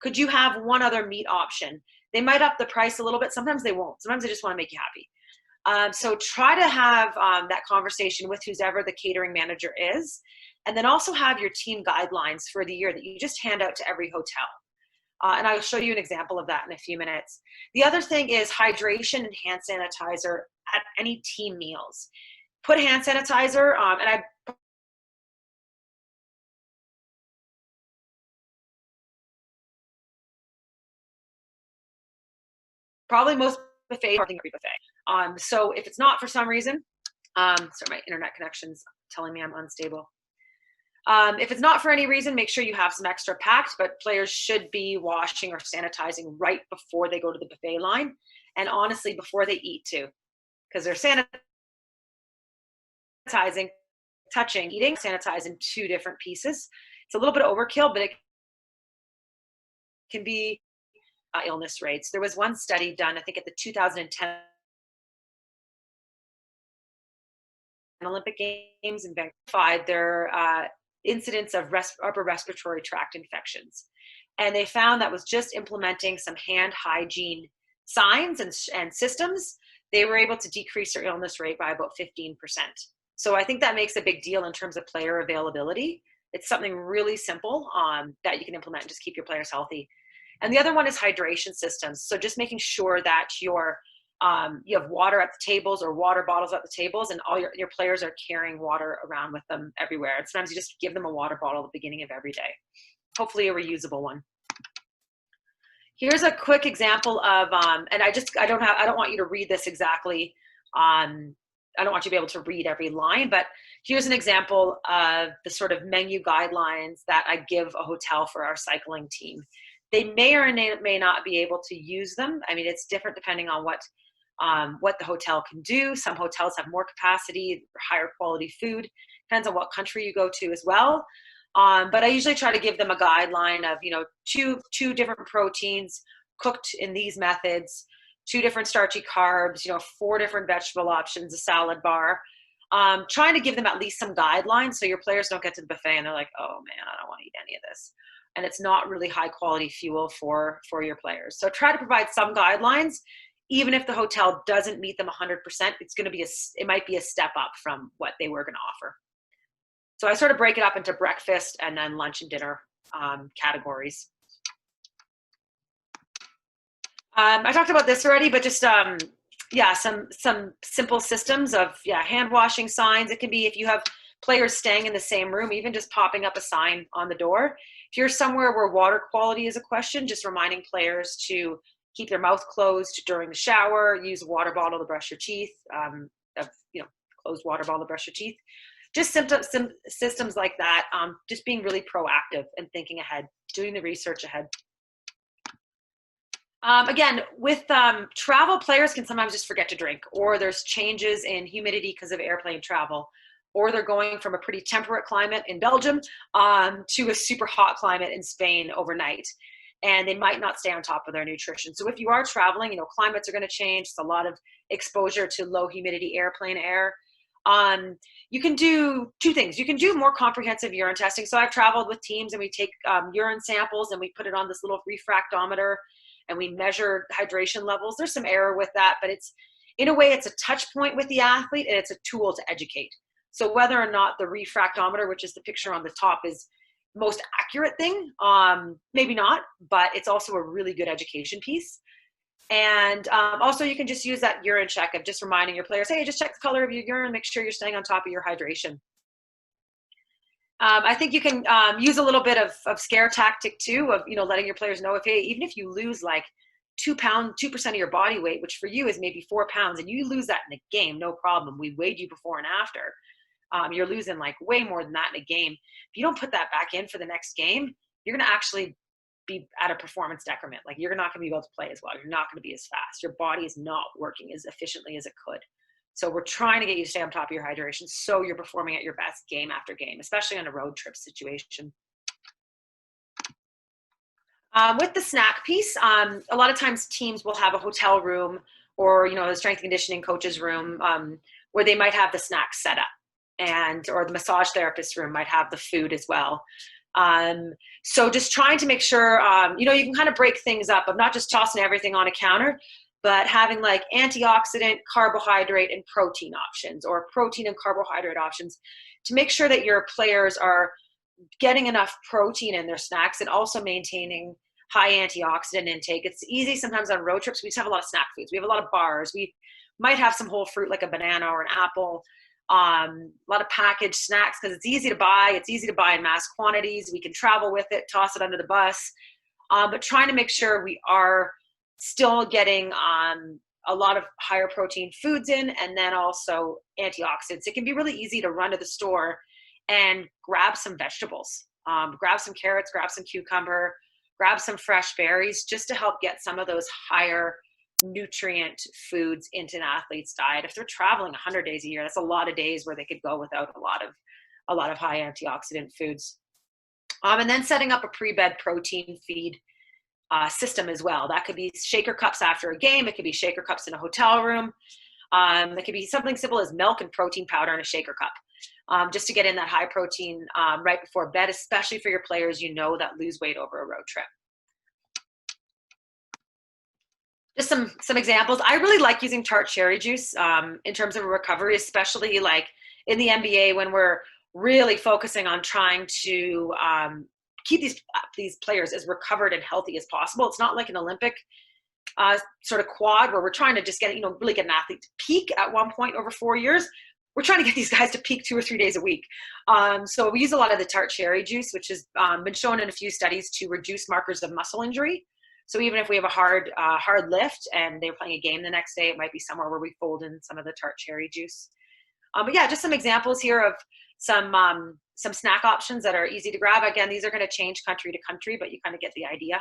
Speaker 3: Could you have one other meat option? They might up the price a little bit. Sometimes they won't. Sometimes they just want to make you happy. So try to have that conversation with whoever the catering manager is. And then also have your team guidelines for the year that you just hand out to every hotel. And I'll show you an example of that in a few minutes. The other thing is hydration and hand sanitizer at any team meals. Put hand sanitizer, and I probably most buffets are buffet. So if it's not for some reason, sorry, my internet connection's telling me I'm unstable. If it's not for any reason, make sure you have some extra packed, but players should be washing or sanitizing right before they go to the buffet line. And honestly, before they eat too, because they're sanitizing, touching, eating, sanitize in two different pieces. It's a little bit overkill, but it can be illness rates. There was one study done, I think at the 2010 Olympic Games in Vancouver, their incidence of upper respiratory tract infections. And they found that was just implementing some hand hygiene signs and systems, they were able to decrease their illness rate by about 15%. So I think that makes a big deal in terms of player availability. It's something really simple that you can implement and just keep your players healthy. And the other one is hydration systems. So just making sure that you have water at the tables or water bottles at the tables, and all your players are carrying water around with them everywhere. And sometimes you just give them a water bottle at the beginning of every day, hopefully a reusable one. Here's a quick example of, and I don't want you to read this exactly. I don't want you to be able to read every line, but here's an example of the sort of menu guidelines that I give a hotel for our cycling team. They may or may not be able to use them. I mean, it's different depending on what the hotel can do. Some hotels have more capacity, higher quality food. Depends on what country you go to as well. But I usually try to give them a guideline of, two different proteins cooked in these methods, 2 different starchy carbs, 4 different vegetable options, a salad bar. Trying to give them at least some guidelines so your players don't get to the buffet and they're like, oh man, I don't want to eat any of this. And it's not really high quality fuel for your players. So try to provide some guidelines, even if the hotel doesn't meet them 100%, it might be a step up from what they were going to offer. So I sort of break it up into breakfast and then lunch and dinner categories. I talked about this already, but just some simple systems of hand washing signs. It can be if you have players staying in the same room, even just popping up a sign on the door. If you're somewhere where water quality is a question, just reminding players to keep their mouth closed during the shower, use a water bottle to brush your teeth, closed water bottle to brush your teeth. Just systems like that, just being really proactive and thinking ahead, doing the research ahead. Again, with travel, players can sometimes just forget to drink, or there's changes in humidity because of airplane travel, or they're going from a pretty temperate climate in Belgium to a super hot climate in Spain overnight, and they might not stay on top of their nutrition. So if you are traveling, climates are going to change. It's a lot of exposure to low humidity airplane air. You can do 2 things. You can do more comprehensive urine testing. So I've traveled with teams and we take urine samples and we put it on this little refractometer and we measure hydration levels. There's some error with that, but in a way, it's a touch point with the athlete and it's a tool to educate. So whether or not the refractometer, which is the picture on the top, is the most accurate thing, maybe not, but it's also a really good education piece. And also you can just use that urine check of just reminding your players, hey, just check the color of your urine, make sure you're staying on top of your hydration. I think you can use a little bit of scare tactic too, of letting your players know even if you lose like 2% of your body weight, which for you is maybe 4 pounds, and you lose that in a game, no problem. We weighed you before and after. You're losing like way more than that in a game. If you don't put that back in for the next game, you're going to actually be at a performance decrement. Like you're not going to be able to play as well. You're not going to be as fast. Your body is not working as efficiently as it could. So we're trying to get you to stay on top of your hydration so you're performing at your best game after game, especially on a road trip situation. With the snack piece, a lot of times teams will have a hotel room or the strength and conditioning coach's room where they might have the snacks set up, or the massage therapist room might have the food as well. So just trying to make sure, you can kind of break things up of not just tossing everything on a counter, but having like antioxidant, carbohydrate, and protein options, or protein and carbohydrate options, to make sure that your players are getting enough protein in their snacks and also maintaining high antioxidant intake. It's easy sometimes on road trips. We just have a lot of snack foods. We have a lot of bars. We might have some whole fruit like a banana or an apple. A lot of packaged snacks because it's easy to buy. It's easy to buy in mass quantities. We can travel with it, toss it under the bus. But trying to make sure we are still getting a lot of higher protein foods in, and then also antioxidants. It can be really easy to run to the store and grab some vegetables. Grab some carrots, grab some cucumber, grab some fresh berries, just to help get some of those higher nutrient foods into an athlete's diet. If they're traveling 100 days a year, that's a lot of days where they could go without a lot of high antioxidant foods. And then setting up a pre-bed protein feed system as well. That could be shaker cups after a game. It could be shaker cups in a hotel room. It could be something simple as milk and protein powder in a shaker cup, just to get in that high protein right before bed, especially for your players that lose weight over a road trip. Just some examples. I really like using tart cherry juice in terms of recovery, especially like in the NBA when we're really focusing on trying to keep these players as recovered and healthy as possible. It's not like an Olympic sort of quad where we're trying to just get, really get an athlete to peak at one point over 4 years. We're trying to get these guys to peak 2 or 3 days a week. So we use a lot of the tart cherry juice, which has been shown in a few studies to reduce markers of muscle injury. So even if we have a hard lift and they're playing a game the next day, it might be somewhere where we fold in some of the tart cherry juice. But yeah, just some examples here of some snack options that are easy to grab. Again, these are going to change country to country, but you kind of get the idea.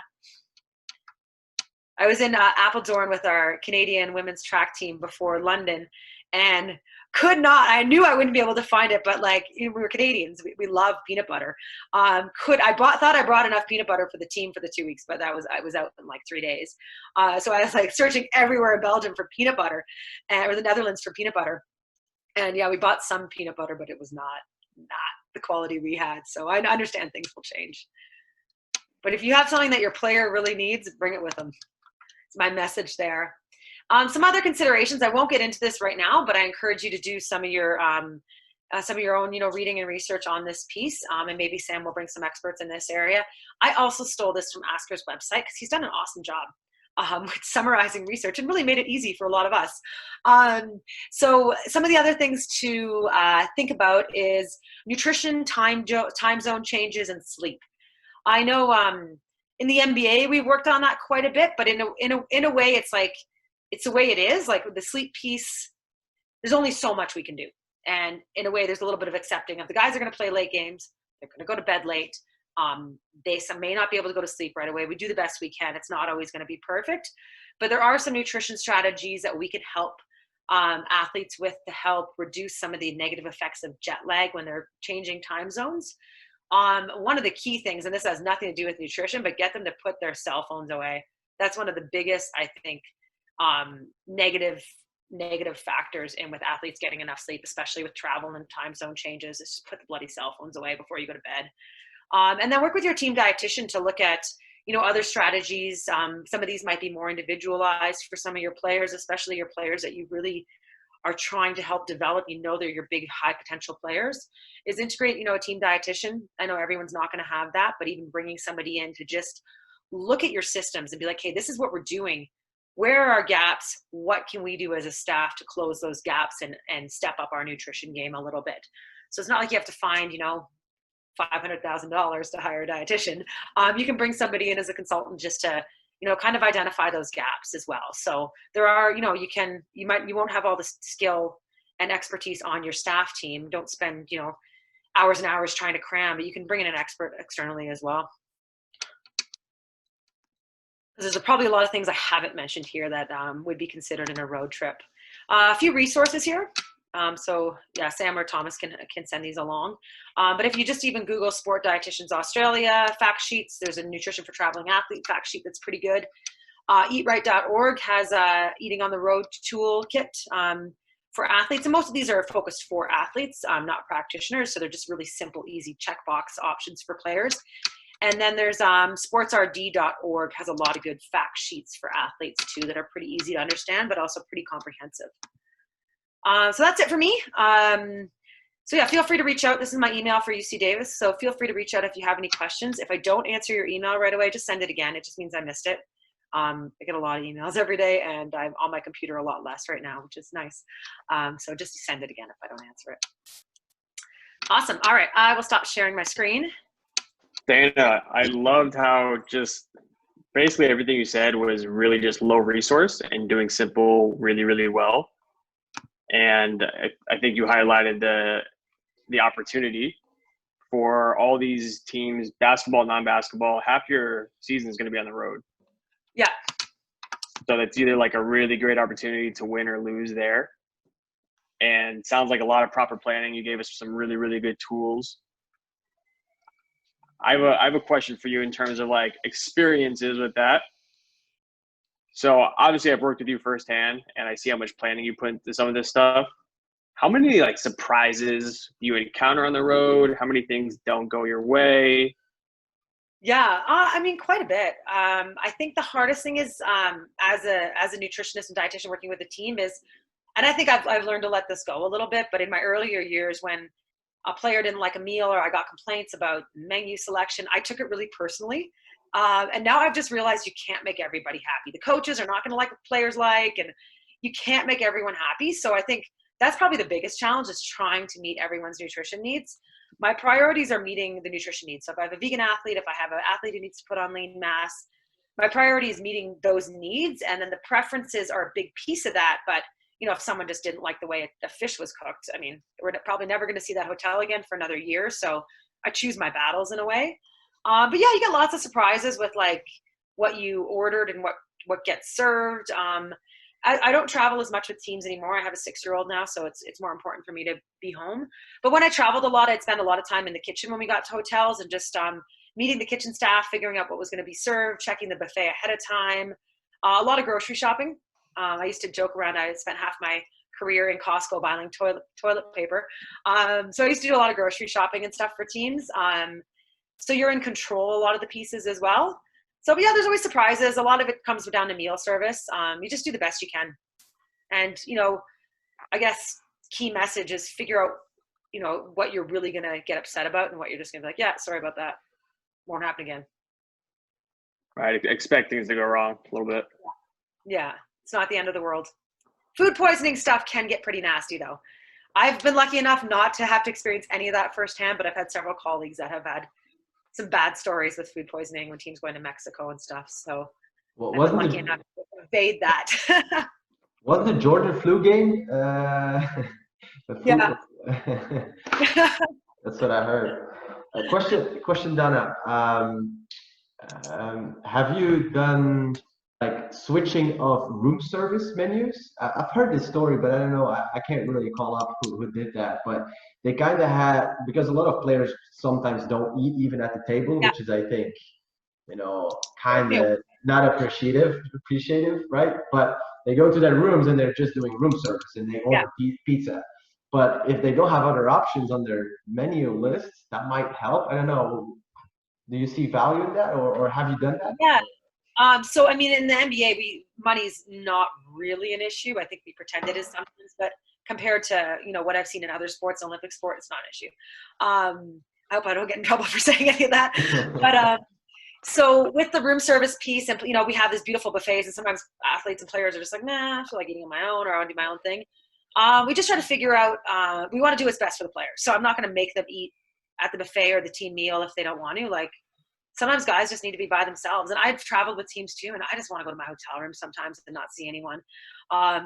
Speaker 3: I was in Apeldoorn with our Canadian women's track team before London, and I knew I wouldn't be able to find it, but we were Canadians, we love peanut butter. Thought I brought enough peanut butter for the team for the 2 weeks, but I was out in 3 days. So I was searching everywhere in Belgium for peanut butter, or the Netherlands for peanut butter. And yeah, we bought some peanut butter, but it was not the quality we had. So I understand things will change. But if you have something that your player really needs, bring it with them. It's my message there. Some other considerations. I won't get into this right now, but I encourage you to do some of your own, reading and research on this piece. And maybe Sam will bring some experts in this area. I also stole this from Asker's website because he's done an awesome job with summarizing research and really made it easy for a lot of us. So some of the other things to think about is nutrition, time zone changes, and sleep. I know in the NBA we've worked on that quite a bit, but in a way it's the way it is. Like with the sleep piece, there's only so much we can do, and in a way there's a little bit of accepting of the guys are going to play late games. They're going to go to bed late. They may not be able to go to sleep right away. We do the best we can. It's not always going to be perfect, but there are some nutrition strategies that we can help athletes with to help reduce some of the negative effects of jet lag when they're changing time zones. One of the key things, and this has nothing to do with nutrition, but get them to put their cell phones away. That's one of the biggest, I think, negative factors in with athletes getting enough sleep, especially with travel and time zone changes, is just put the bloody cell phones away before you go to bed. And then work with your team dietitian to look at, other strategies. Some of these might be more individualized for some of your players, especially your players that you really are trying to help develop. They're your big high potential players, is integrate, a team dietitian. I know everyone's not going to have that, but even bringing somebody in to just look at your systems and be like, hey, this is what we're doing. Where are our gaps? What can we do as a staff to close those gaps and step up our nutrition game a little bit? So it's not like you have to find, $500,000 to hire a dietitian. You can bring somebody in as a consultant just to, kind of identify those gaps as well. So there are, you won't have all the skill and expertise on your staff team. Don't spend, hours and hours trying to cram, but you can bring in an expert externally as well. There's probably a lot of things I haven't mentioned here that would be considered in a road trip. A few resources here. So yeah, Sam or Thomas can send these along. But if you just even Google Sport Dietitians Australia fact sheets, there's a Nutrition for Traveling Athlete fact sheet that's pretty good. Eatright.org has a Eating on the Road toolkit for athletes. And most of these are focused for athletes, not practitioners. So they're just really simple, easy checkbox options for players. And then there's sportsrd.org has a lot of good fact sheets for athletes too that are pretty easy to understand, but also pretty comprehensive. So that's it for me. So yeah, feel free to reach out. This is my email for UC Davis. So feel free to reach out if you have any questions. If I don't answer your email right away, just send it again. It just means I missed it. I get a lot of emails every day, and I'm on my computer a lot less right now, which is nice. So just send it again if I don't answer it. Awesome. All right. I will stop sharing my screen.
Speaker 1: Dana, I loved how just basically everything you said was really just low resource and doing simple really, really well. And I think you highlighted the opportunity for all these teams, basketball, non-basketball, half your season is going to be on the road.
Speaker 3: Yeah.
Speaker 1: So that's either like a really great opportunity to win or lose there. And sounds like a lot of proper planning. You gave us some really, really good tools. I have a question for you in terms of like experiences with that. So obviously I've worked with you firsthand and I see how much planning you put into some of this stuff. How many like surprises do you encounter on the road? How many things don't go your way?
Speaker 3: Yeah, I mean, quite a bit. I think the hardest thing is as a nutritionist and dietitian working with a team is, and I think I've learned to let this go a little bit, but in my earlier years when a player didn't like a meal or I got complaints about menu selection, I took it really personally. And now I've just realized you can't make everybody happy. The coaches are not going to like what players like, and you can't make everyone happy. So I think that's probably the biggest challenge is trying to meet everyone's nutrition needs. My priorities are meeting the nutrition needs. So if I have a vegan athlete, if I have an athlete who needs to put on lean mass, my priority is meeting those needs. And then the preferences are a big piece of that. But you know, if someone just didn't like the way a fish was cooked, I mean, we're probably never going to see that hotel again for another year. So I choose my battles in a way. But yeah, you get lots of surprises with like what you ordered and what gets served. I don't travel as much with teams anymore. I have a 6-year-old now, so it's more important for me to be home. But when I traveled a lot, I'd spend a lot of time in the kitchen when we got to hotels and just meeting the kitchen staff, figuring out what was going to be served, checking the buffet ahead of time. A lot of grocery shopping. I used to joke around. I spent half my career in Costco buying toilet paper. So I used to do a lot of grocery shopping and stuff for teams. So you're in control a lot of the pieces as well. So but yeah, there's always surprises. A lot of it comes down to meal service. You just do the best you can. And, you know, I guess key message is figure out, you know, what you're really going to get upset about and what you're just going to be like, yeah, sorry about that. Won't happen again.
Speaker 1: Right. Expect things to go wrong a little bit.
Speaker 3: Yeah. It's not the end of the world. Food poisoning stuff can get pretty nasty though. I've been lucky enough not to have to experience any of that firsthand, but I've had several colleagues that have had some bad stories with food poisoning when teams going to Mexico and stuff. So
Speaker 4: Well,
Speaker 3: I've been lucky enough to evade that.
Speaker 4: wasn't the Jordan flu game? The flu,
Speaker 3: Yeah.
Speaker 4: That's what I heard. Question, Dana. Have you done like switching of room service menus? I've heard this story, but I don't know. I can't really call up who did that. But they kind of had, because a lot of players sometimes don't eat even at the table,
Speaker 3: Yeah.
Speaker 4: which is, I think, you know, kind of not appreciative, right? But they go to their rooms and they're just doing room service and they order pizza. But if they don't have other options on their menu list, that might help. I don't know. Do you see value in that, or have you done that?
Speaker 3: Yeah. So I mean, in the NBA, money's not really an issue. I think we pretend it is sometimes, but compared to what I've seen in other sports, Olympic sport, it's not an issue. I hope I don't get in trouble for saying any of that. But so with the room service piece, and we have these beautiful buffets, and sometimes athletes and players are just like, nah, I feel like eating on my own, or I want to do my own thing. We just try to figure out. We want to do what's best for the players. So I'm not going to make them eat at the buffet or the team meal if they don't want to. Like, sometimes guys just need to be by themselves. And I've traveled with teams too, and I just want to go to my hotel room sometimes and not see anyone,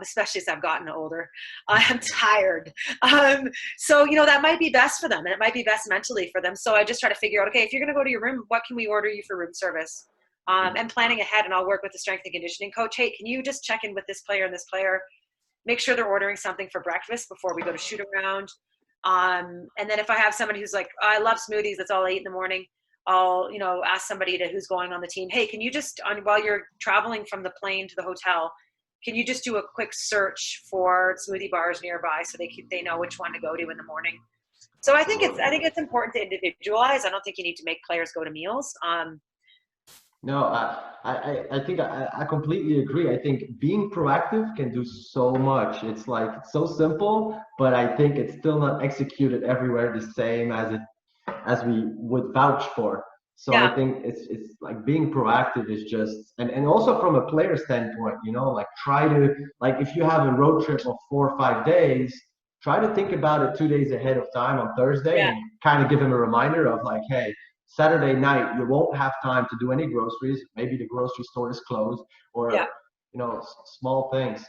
Speaker 3: especially as I've gotten older. I'm tired. So, that might be best for them, and it might be best mentally for them. So I just try to figure out, okay, if you're going to go to your room, what can we order you for room service? And planning ahead, and I'll work with the strength and conditioning coach. Hey, can you just check in with this player and this player? Make sure they're ordering something for breakfast before we go to shoot around. And then if I have somebody who's like, I love smoothies, that's all I eat in the morning, I'll, ask somebody who's going on the team, hey, can you just, while you're traveling from the plane to the hotel, can you just do a quick search for smoothie bars nearby so they know which one to go to in the morning? So I think it's important to individualize. I don't think you need to make players go to meals.
Speaker 4: No, I think I completely agree. I think being proactive can do so much. It's like so simple, but I think it's still not executed everywhere the same as we would vouch for. So
Speaker 3: Yeah.
Speaker 4: I think it's like being proactive is just, and also from a player standpoint, like try to, like if you have a road trip of 4 or 5 days, try to think about it 2 days ahead of time on Thursday and kind of give them a reminder of like, hey, Saturday night, you won't have time to do any groceries. Maybe the grocery store is closed, or, small things.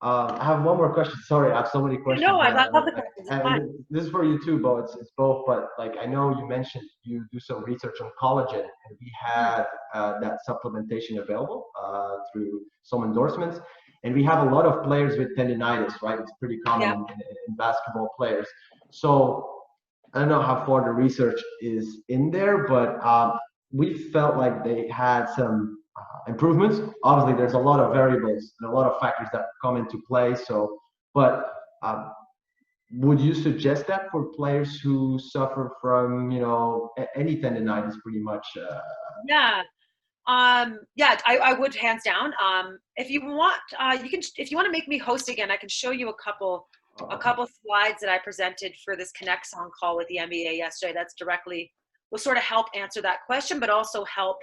Speaker 4: I have one more question. Sorry, I have so many questions.
Speaker 3: No, I love the questions. It's fun.
Speaker 4: And this is for you too, Beau. It's both, but like I know you mentioned you do some research on collagen, and we had that supplementation available through some endorsements, and we have a lot of players with tendinitis, right? It's pretty common
Speaker 3: Yeah.
Speaker 4: in basketball players. So I don't know how far the research is in there, but we felt like they had some improvements. Obviously, there's a lot of variables and a lot of factors that come into play. So, but would you suggest that for players who suffer from, you know, any tendinitis, pretty much?
Speaker 3: Yeah. Yeah, I would, hands down. If you want, you can, if you want to make me host again, I can show you a couple slides that I presented for this Connect Song call with the NBA yesterday. That's directly will sort of help answer that question, but also help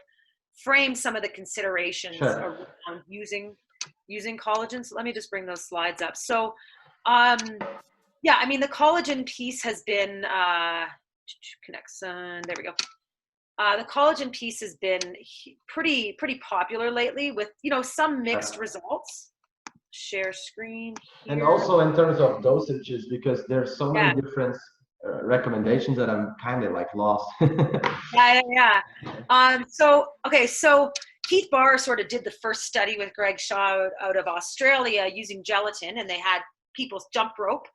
Speaker 3: frame some of the considerations
Speaker 4: Sure.
Speaker 3: around using collagen. So let me just bring those slides up. So, yeah, I mean, the collagen piece has been Connect Song. There we go. The collagen piece has been pretty popular lately, with, you know, some mixed results. Share screen here.
Speaker 4: And also in terms of dosages, because there's so many
Speaker 3: Yeah.
Speaker 4: different recommendations that I'm kind of like lost.
Speaker 3: Yeah. So Keith Barr sort of did the first study with Greg Shaw out of Australia using gelatin, and they had people jump rope,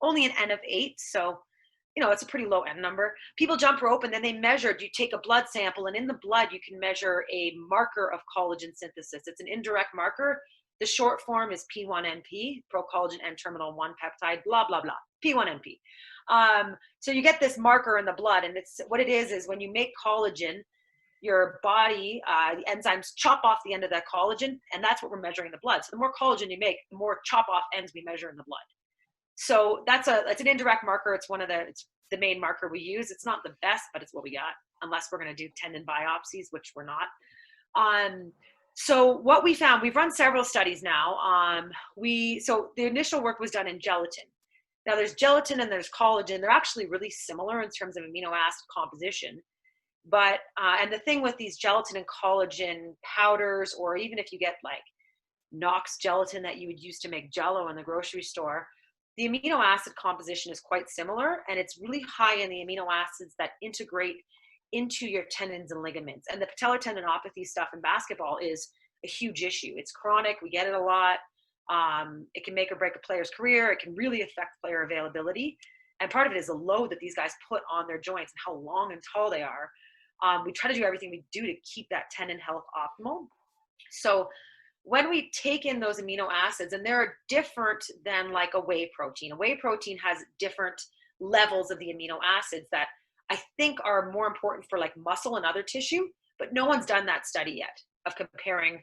Speaker 3: only an N of 8. So, you know, it's a pretty low N number. People jump rope, and then they measured, you take a blood sample, and in the blood, you can measure a marker of collagen synthesis. It's an indirect marker. The short form is P1NP, procollagen N-terminal 1 peptide, blah, blah, blah, P1NP. So you get this marker in the blood, and it's what it is when you make collagen, your body, the enzymes chop off the end of that collagen, and that's what we're measuring in the blood. So the more collagen you make, the more chop off ends we measure in the blood. So that's an indirect marker. It's it's the main marker we use. It's not the best, but it's what we got, unless we're going to do tendon biopsies, which we're not. So what we found, we've run several studies now. So the initial work was done in gelatin. Now there's gelatin and there's collagen. They're actually really similar in terms of amino acid composition. But, and the thing with these gelatin and collagen powders, or even if you get like Knox gelatin that you would use to make Jell-O in the grocery store, the amino acid composition is quite similar, and it's really high in the amino acids that integrate into your tendons and ligaments. And the patellar tendinopathy stuff in basketball is a huge issue. It's chronic. We get it a lot. It can make or break a player's career. It can really affect player availability. And part of it is the load that these guys put on their joints and how long and tall they are. We try to do everything we do to keep that tendon health optimal. So when we take in those amino acids, and they're different than like a whey protein. A whey protein has different levels of the amino acids that I think are more important for like muscle and other tissue, but no one's done that study yet of comparing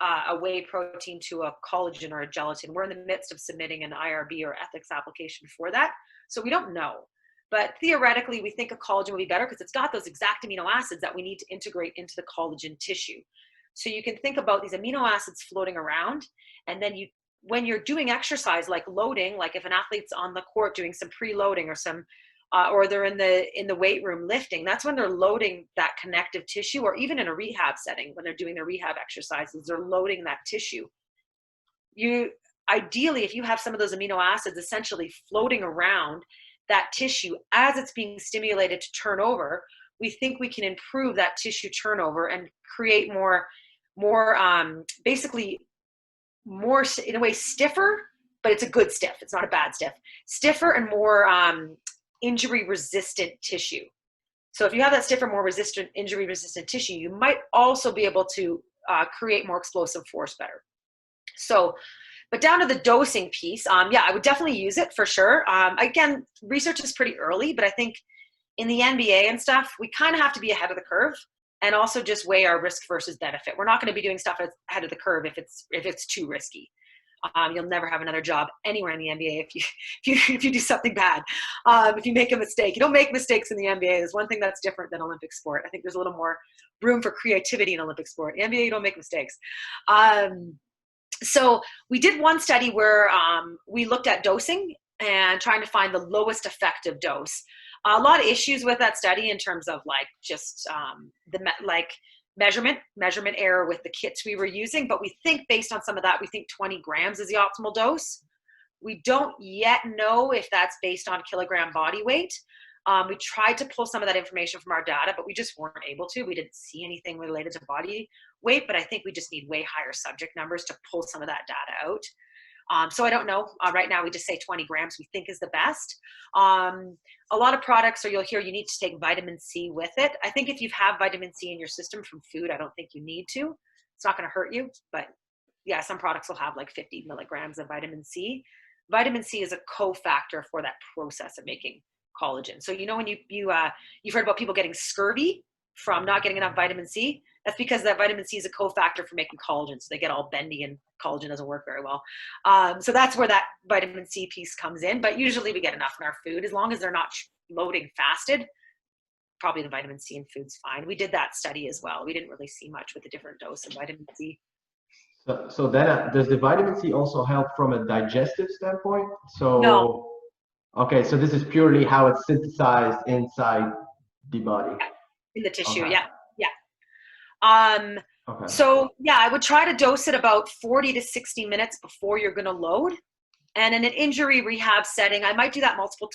Speaker 3: a whey protein to a collagen or a gelatin. We're in the midst of submitting an IRB or ethics application for that. So we don't know. But theoretically, we think a collagen will be better because it's got those exact amino acids that we need to integrate into the collagen tissue. So you can think about these amino acids floating around, and then when you're doing exercise like loading, like if an athlete's on the court doing some preloading or some, or they're in the weight room lifting, that's when they're loading that connective tissue, or even in a rehab setting when they're doing their rehab exercises, they're loading that tissue. Ideally, if you have some of those amino acids essentially floating around that tissue as it's being stimulated to turn over, we think we can improve that tissue turnover and create basically more, in a way, stiffer, but it's a good stiff. It's not a bad stiff. Stiffer and more injury resistant tissue. So if you have that stiffer, more injury resistant tissue, you might also be able to create more explosive force better. So, but down to the dosing piece, yeah, I would definitely use it for sure. Again, research is pretty early, but I think in the NBA and stuff, we kind of have to be ahead of the curve and also just weigh our risk versus benefit. We're not going to be doing stuff ahead of the curve if it's too risky. You'll never have another job anywhere in the NBA if you do something bad. If you make a mistake, you don't make mistakes in the NBA. There's one thing that's different than Olympic sport. I think there's a little more room for creativity in Olympic sport. In the NBA, you don't make mistakes. So we did one study where we looked at dosing and trying to find the lowest effective dose. A lot of issues with that study in terms of like just measurement error with the kits we were using, but we think based on some of that, we think 20 grams is the optimal dose. We don't yet know if that's based on kilogram body weight. We tried to pull some of that information from our data, but we just weren't able to. We didn't see anything related to body weight, but I think we just need way higher subject numbers to pull some of that data out. So I don't know. Right now, we just say 20 grams we think is the best. A lot of products, or you'll hear you need to take vitamin C with it. I think if you have vitamin C in your system from food, I don't think you need to. It's not going to hurt you, but yeah, some products will have like 50 milligrams of vitamin C. Vitamin C is a cofactor for that process of making collagen. So, when you've heard about people getting scurvy from not getting enough vitamin C, that's because that vitamin C is a cofactor for making collagen. So they get all bendy and collagen doesn't work very well. So that's where that vitamin C piece comes in. But usually we get enough in our food as long as they're not loading fasted. Probably the vitamin C in food's fine. We did that study as well. We didn't really see much with a different dose of vitamin C.
Speaker 4: So then, does the vitamin C also help from a digestive standpoint? So
Speaker 3: No.
Speaker 4: Okay, so this is purely how it's synthesized inside the body.
Speaker 3: In the tissue,
Speaker 4: Okay.
Speaker 3: yeah.
Speaker 4: Okay.
Speaker 3: So yeah, I would try to dose it about 40 to 60 minutes before you're going to load. And in an injury rehab setting, I might do that multiple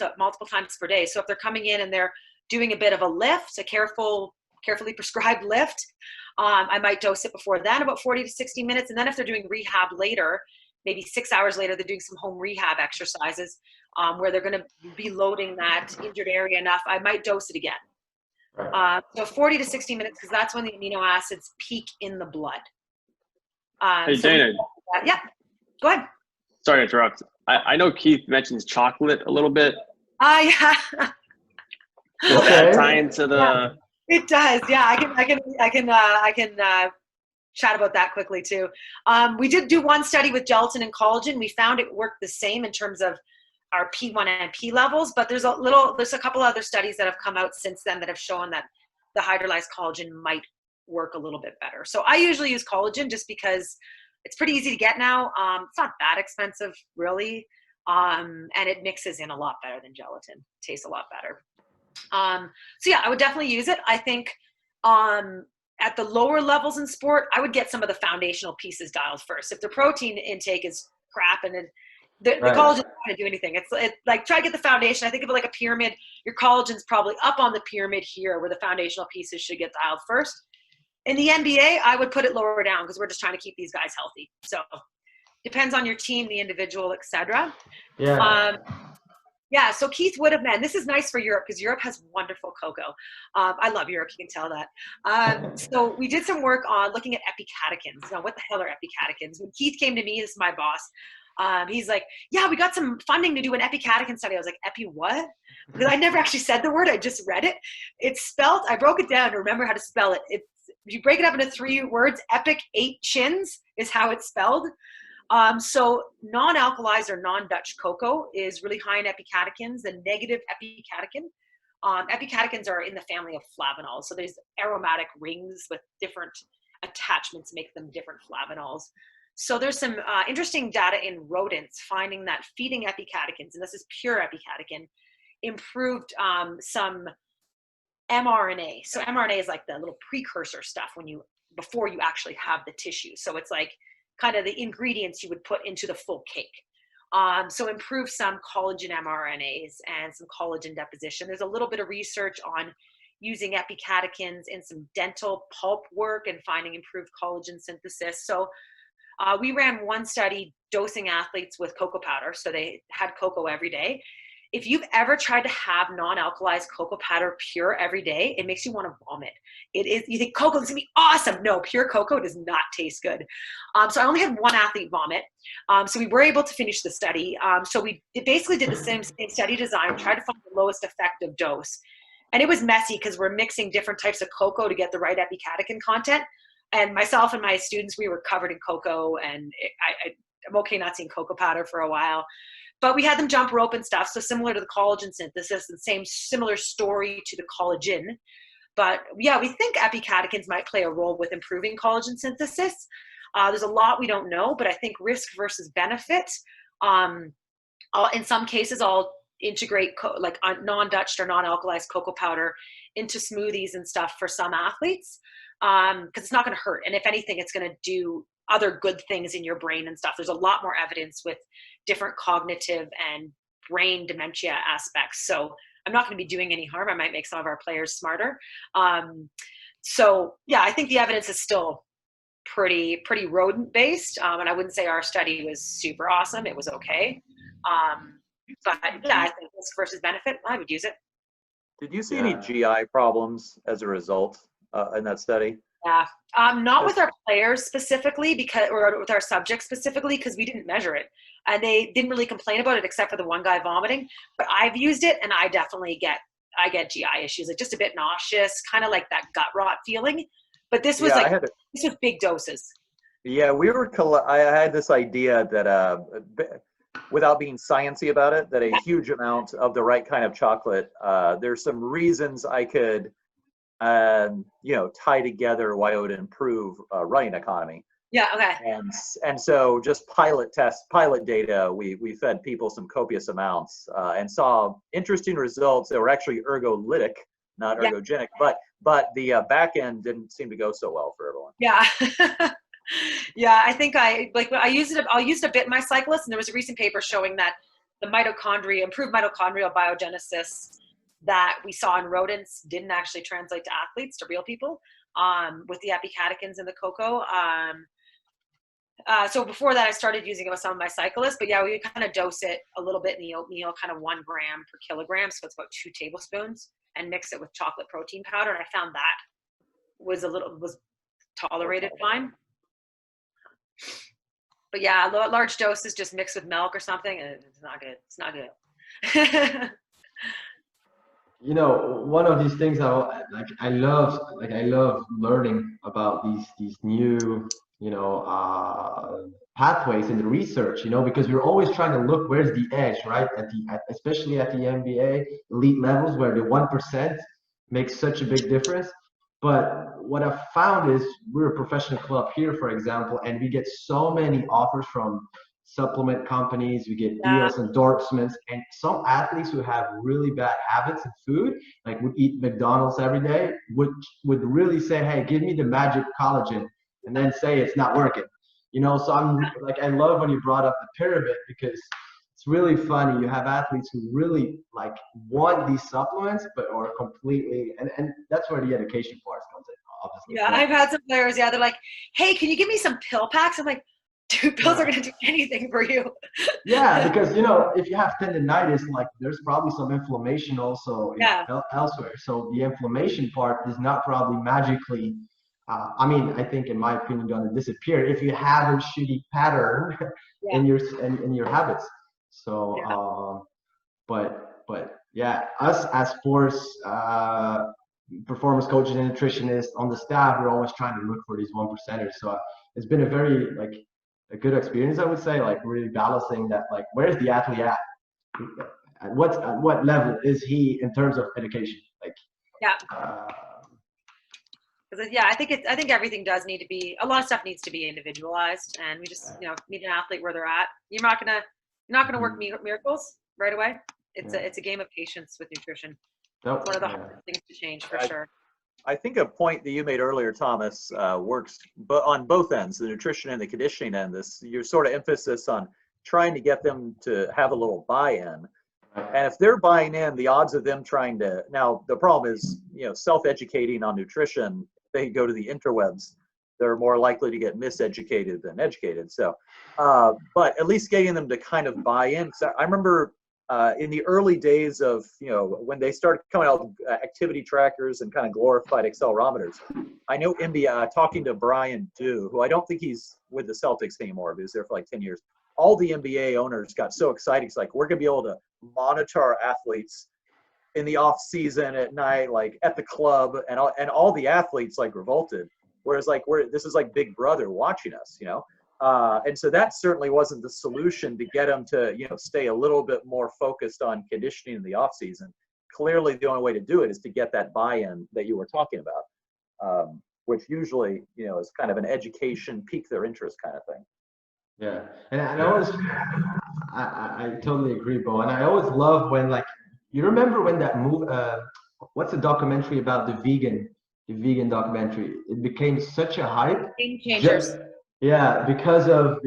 Speaker 3: times per day. So if they're coming in and they're doing a bit of a lift, a carefully prescribed lift, I might dose it before then, about 40 to 60 minutes. And then if they're doing rehab later, maybe 6 hours later, they're doing some home rehab exercises where they're going to be loading that injured area enough, I might dose it again.
Speaker 4: Right.
Speaker 3: So 40 to 60 minutes, because that's when the amino acids peak in the blood.
Speaker 1: Hey, Dana.
Speaker 3: Yeah, go ahead.
Speaker 1: Sorry to interrupt. I know Keith mentions chocolate a little bit.
Speaker 3: Yeah.
Speaker 1: Does that tie into the?
Speaker 3: Yeah, it does. Yeah, I can chat about that quickly too. We did do one study with gelatin and collagen. We found it worked the same in terms of our P1 and P levels, but there's a couple other studies that have come out since then that have shown that the hydrolyzed collagen might work a little bit better. So I usually use collagen just because it's pretty easy to get now. It's not that expensive really. And it mixes in a lot better than gelatin. Tastes a lot better. So yeah, I would definitely use it. I think at the lower levels in sport, I would get some of the foundational pieces dialed first. If the protein intake is crap and the collagen isn't going to do anything, it's like try to get the foundation. I think of it like a pyramid. Your collagen's probably up on the pyramid here where the foundational pieces should get dialed first. In the NBA, I would put it lower down because we're just trying to keep these guys healthy. So depends on your team, the individual, etc.
Speaker 4: Yeah.
Speaker 3: Yeah, so Keith would have, man, this is nice for Europe because Europe has wonderful cocoa. I love Europe, you can tell that. So we did some work on looking at epicatechins. Now, what the hell are epicatechins? When Keith came to me, this is my boss, he's like, yeah, we got some funding to do an epicatechin study. I was like, epi what? Because I never actually said the word, I just read it. It's spelled, I broke it down to remember how to spell it. If you break it up into 3 words, epic 8 chins is how it's spelled. So non-alkalized or non-Dutch cocoa is really high in epicatechins, the negative epicatechin. Epicatechins are in the family of flavanols. So there's aromatic rings with different attachments make them different flavanols. So there's some interesting data in rodents finding that feeding epicatechins, and this is pure epicatechin, improved some mRNA. So mRNA is like the little precursor stuff before you actually have the tissue. So it's like kind of the ingredients you would put into the full cake. So improve some collagen mRNAs and some collagen deposition. There's a little bit of research on using epicatechins in some dental pulp work and finding improved collagen synthesis. So we ran one study dosing athletes with cocoa powder. So they had cocoa every day. If you've ever tried to have non-alkalized cocoa powder pure every day, it makes you want to vomit. You think cocoa is gonna be awesome. No, pure cocoa does not taste good. So I only had one athlete vomit. So we were able to finish the study. So we basically did the same study design, tried to find the lowest effective dose. And it was messy because we're mixing different types of cocoa to get the right epicatechin content. And myself and my students, we were covered in cocoa, and I'm okay not seeing cocoa powder for a while. But we had them jump rope and stuff, so similar to the collagen synthesis and similar story to the collagen. But yeah, we think epicatechins might play a role with improving collagen synthesis. There's a lot we don't know, but I think risk versus benefit. In some cases, I'll integrate like non-Dutch or non-alkalized cocoa powder into smoothies and stuff for some athletes. because it's not going to hurt. And if anything, it's going to do other good things in your brain and stuff. There's a lot more evidence with different cognitive and brain dementia aspects. So I'm not going to be doing any harm. I might make some of our players smarter. So yeah, I think the evidence is still pretty rodent based. And I wouldn't say our study was super awesome. It was okay. But yeah, I think risk versus benefit, I would use it.
Speaker 2: Did you see any GI problems as a result in that study?
Speaker 3: Yeah, not with our players specifically, or with our subjects specifically, because we didn't measure it, and they didn't really complain about it except for the one guy vomiting. But I've used it, and I definitely get GI issues, like just a bit nauseous, kind of like that gut rot feeling. But this was this was big doses.
Speaker 2: Yeah, I had this idea that without being sciencey about it, that a huge amount of the right kind of chocolate, there's some reasons I could tie together why it would improve running economy.
Speaker 3: Yeah, okay.
Speaker 2: And so just pilot data, we fed people some copious amounts and saw interesting results that were actually ergolytic, not ergogenic, but the back end didn't seem to go so well for everyone.
Speaker 3: Yeah. Yeah, I think I'll use it a bit in my cyclist, and there was a recent paper showing that the improved mitochondrial biogenesis that we saw in rodents didn't actually translate to athletes, to real people, with the epicatechins in the cocoa. So before that, I started using it with some of my cyclists, but yeah, we would kind of dose it a little bit in the oatmeal, kind of 1 gram per kilogram. So it's about 2 tablespoons, and mix it with chocolate protein powder. And I found that was tolerated fine. But yeah, large doses just mixed with milk or something, it's not good. It's not good.
Speaker 4: One of these things I love learning about these new pathways in the research, because we're always trying to look where's the edge, right? Especially at the NBA elite levels, where the 1% makes such a big difference. But what I've found is we're a professional club here, for example, and we get so many offers from supplement companies. We get deals, endorsements, and some athletes who have really bad habits in food, like would eat McDonald's every day, would really say, hey, give me the magic collagen, and then say it's not working. So I'm like, I love when you brought up the pyramid, because it's really funny. You have athletes who really want these supplements, but are completely, and that's where the education part comes in, obviously.
Speaker 3: Yeah, I've had some players, they're like, hey, can you give me some pill packs? I'm like, dude, pills are going to do anything for you.
Speaker 4: Yeah, because, if you have tendinitis, there's probably some inflammation also elsewhere. So the inflammation part is not probably magically, I think, in my opinion, going to disappear if you have a shitty pattern in your habits. So, but yeah, us as sports performance coaches and nutritionists on the staff, we're always trying to look for these 1%ers. So it's been a very a good experience, I would say, really balancing that, where's the athlete at what level is he in terms of education,
Speaker 3: I think everything does need to be, a lot of stuff needs to be individualized, and we just meet an athlete where they're at. You're not gonna work miracles right away. It's a game of patience with nutrition. It's one of the hardest things to change, for sure.
Speaker 2: I think a point that you made earlier, Thomas, works on both ends, the nutrition and the conditioning end. Your sort of emphasis on trying to get them to have a little buy-in. And if they're buying in, the odds of them trying to, now the problem is, self-educating on nutrition, they go to the interwebs, they're more likely to get miseducated than educated. So, but at least getting them to kind of buy in. So I remember in the early days of, when they started coming out with activity trackers and kind of glorified accelerometers, I know talking to Brian Dew, who I don't think he's with the Celtics anymore, but he was there for 10 years. All the NBA owners got so excited. It's we're going to be able to monitor our athletes in the off season at night, at the club, and all the athletes revolted. Whereas this is Big Brother watching us, and so that certainly wasn't the solution to get them to, stay a little bit more focused on conditioning in the off season. Clearly, the only way to do it is to get that buy-in that you were talking about, which usually, is kind of an education, pique their interest kind of thing.
Speaker 4: Yeah, and I totally agree, Beau. And I always love when, you remember when that movie, what's the documentary about the vegan the vegan documentary. It became such a hype.
Speaker 3: Game changers.
Speaker 4: Yeah, because of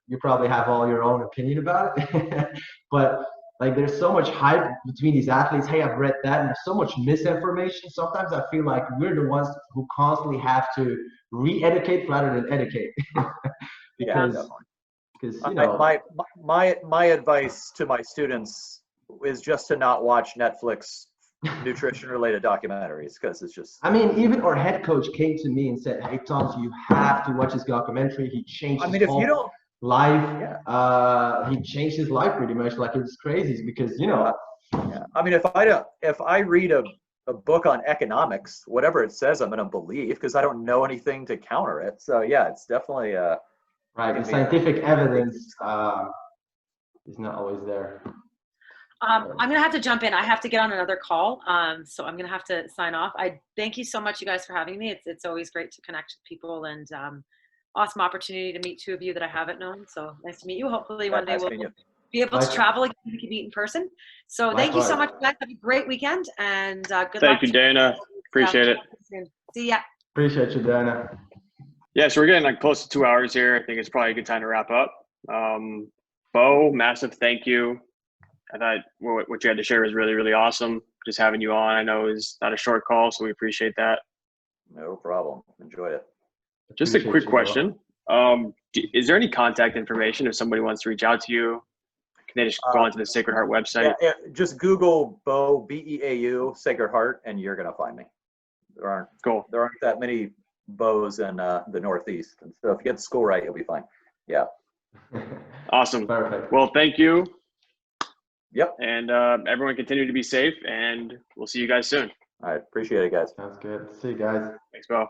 Speaker 4: you probably have all your own opinion about it, but like there's so much hype between these athletes. Hey, I've read that, and there's so much misinformation. Sometimes I feel like we're the ones who constantly have to re-educate rather than educate. because you know,
Speaker 2: my advice to my students is just to not watch Netflix nutrition related documentaries, because it's just,
Speaker 4: I mean, even our head coach came to me and said, hey Thomas, you have to watch this documentary. He changed his whole life. He changed his life pretty much. Like, it was crazy because, you know,
Speaker 2: I mean, if I read a book on economics, whatever it says I'm going to believe, because I don't know anything to counter it. So yeah, it's definitely
Speaker 4: right. The scientific evidence is not always there.
Speaker 3: I'm going to have to jump in. I have to get on another call. So I'm going to have to sign off. I thank you so much, you guys, for having me. It's always great to connect with people, and awesome opportunity to meet two of you that I haven't known. So nice to meet you. Hopefully one day we'll be able to travel again. We can meet in person. So thank you so much, guys. Have a great weekend, and good luck.
Speaker 1: Thank you, Dana. Appreciate it.
Speaker 3: See ya.
Speaker 4: Appreciate you, Dana.
Speaker 1: Yeah, so we're getting like close to 2 hours here. I think it's probably a good time to wrap up. Beau, massive thank you. I thought what you had to share was really, really awesome. Just having you on, I know, is not a short call, so we appreciate that.
Speaker 2: no problem. Enjoyed it.
Speaker 1: Just a quick question. Is there any contact information if somebody wants to reach out to you? Can they just go onto the Sacred Heart website?
Speaker 2: Yeah, just Google Beau, B-E-A-U, Sacred Heart, and you're going to find me. There aren't that many Beaus in the Northeast. And so if you get the school right, you'll be fine. Yeah.
Speaker 1: Awesome.
Speaker 4: Perfect.
Speaker 1: Well, thank you.
Speaker 2: Yep.
Speaker 1: And everyone continue to be safe, and we'll see you guys soon.
Speaker 2: All right. Appreciate it, guys.
Speaker 4: Sounds good. See you guys.
Speaker 1: Thanks, Beau.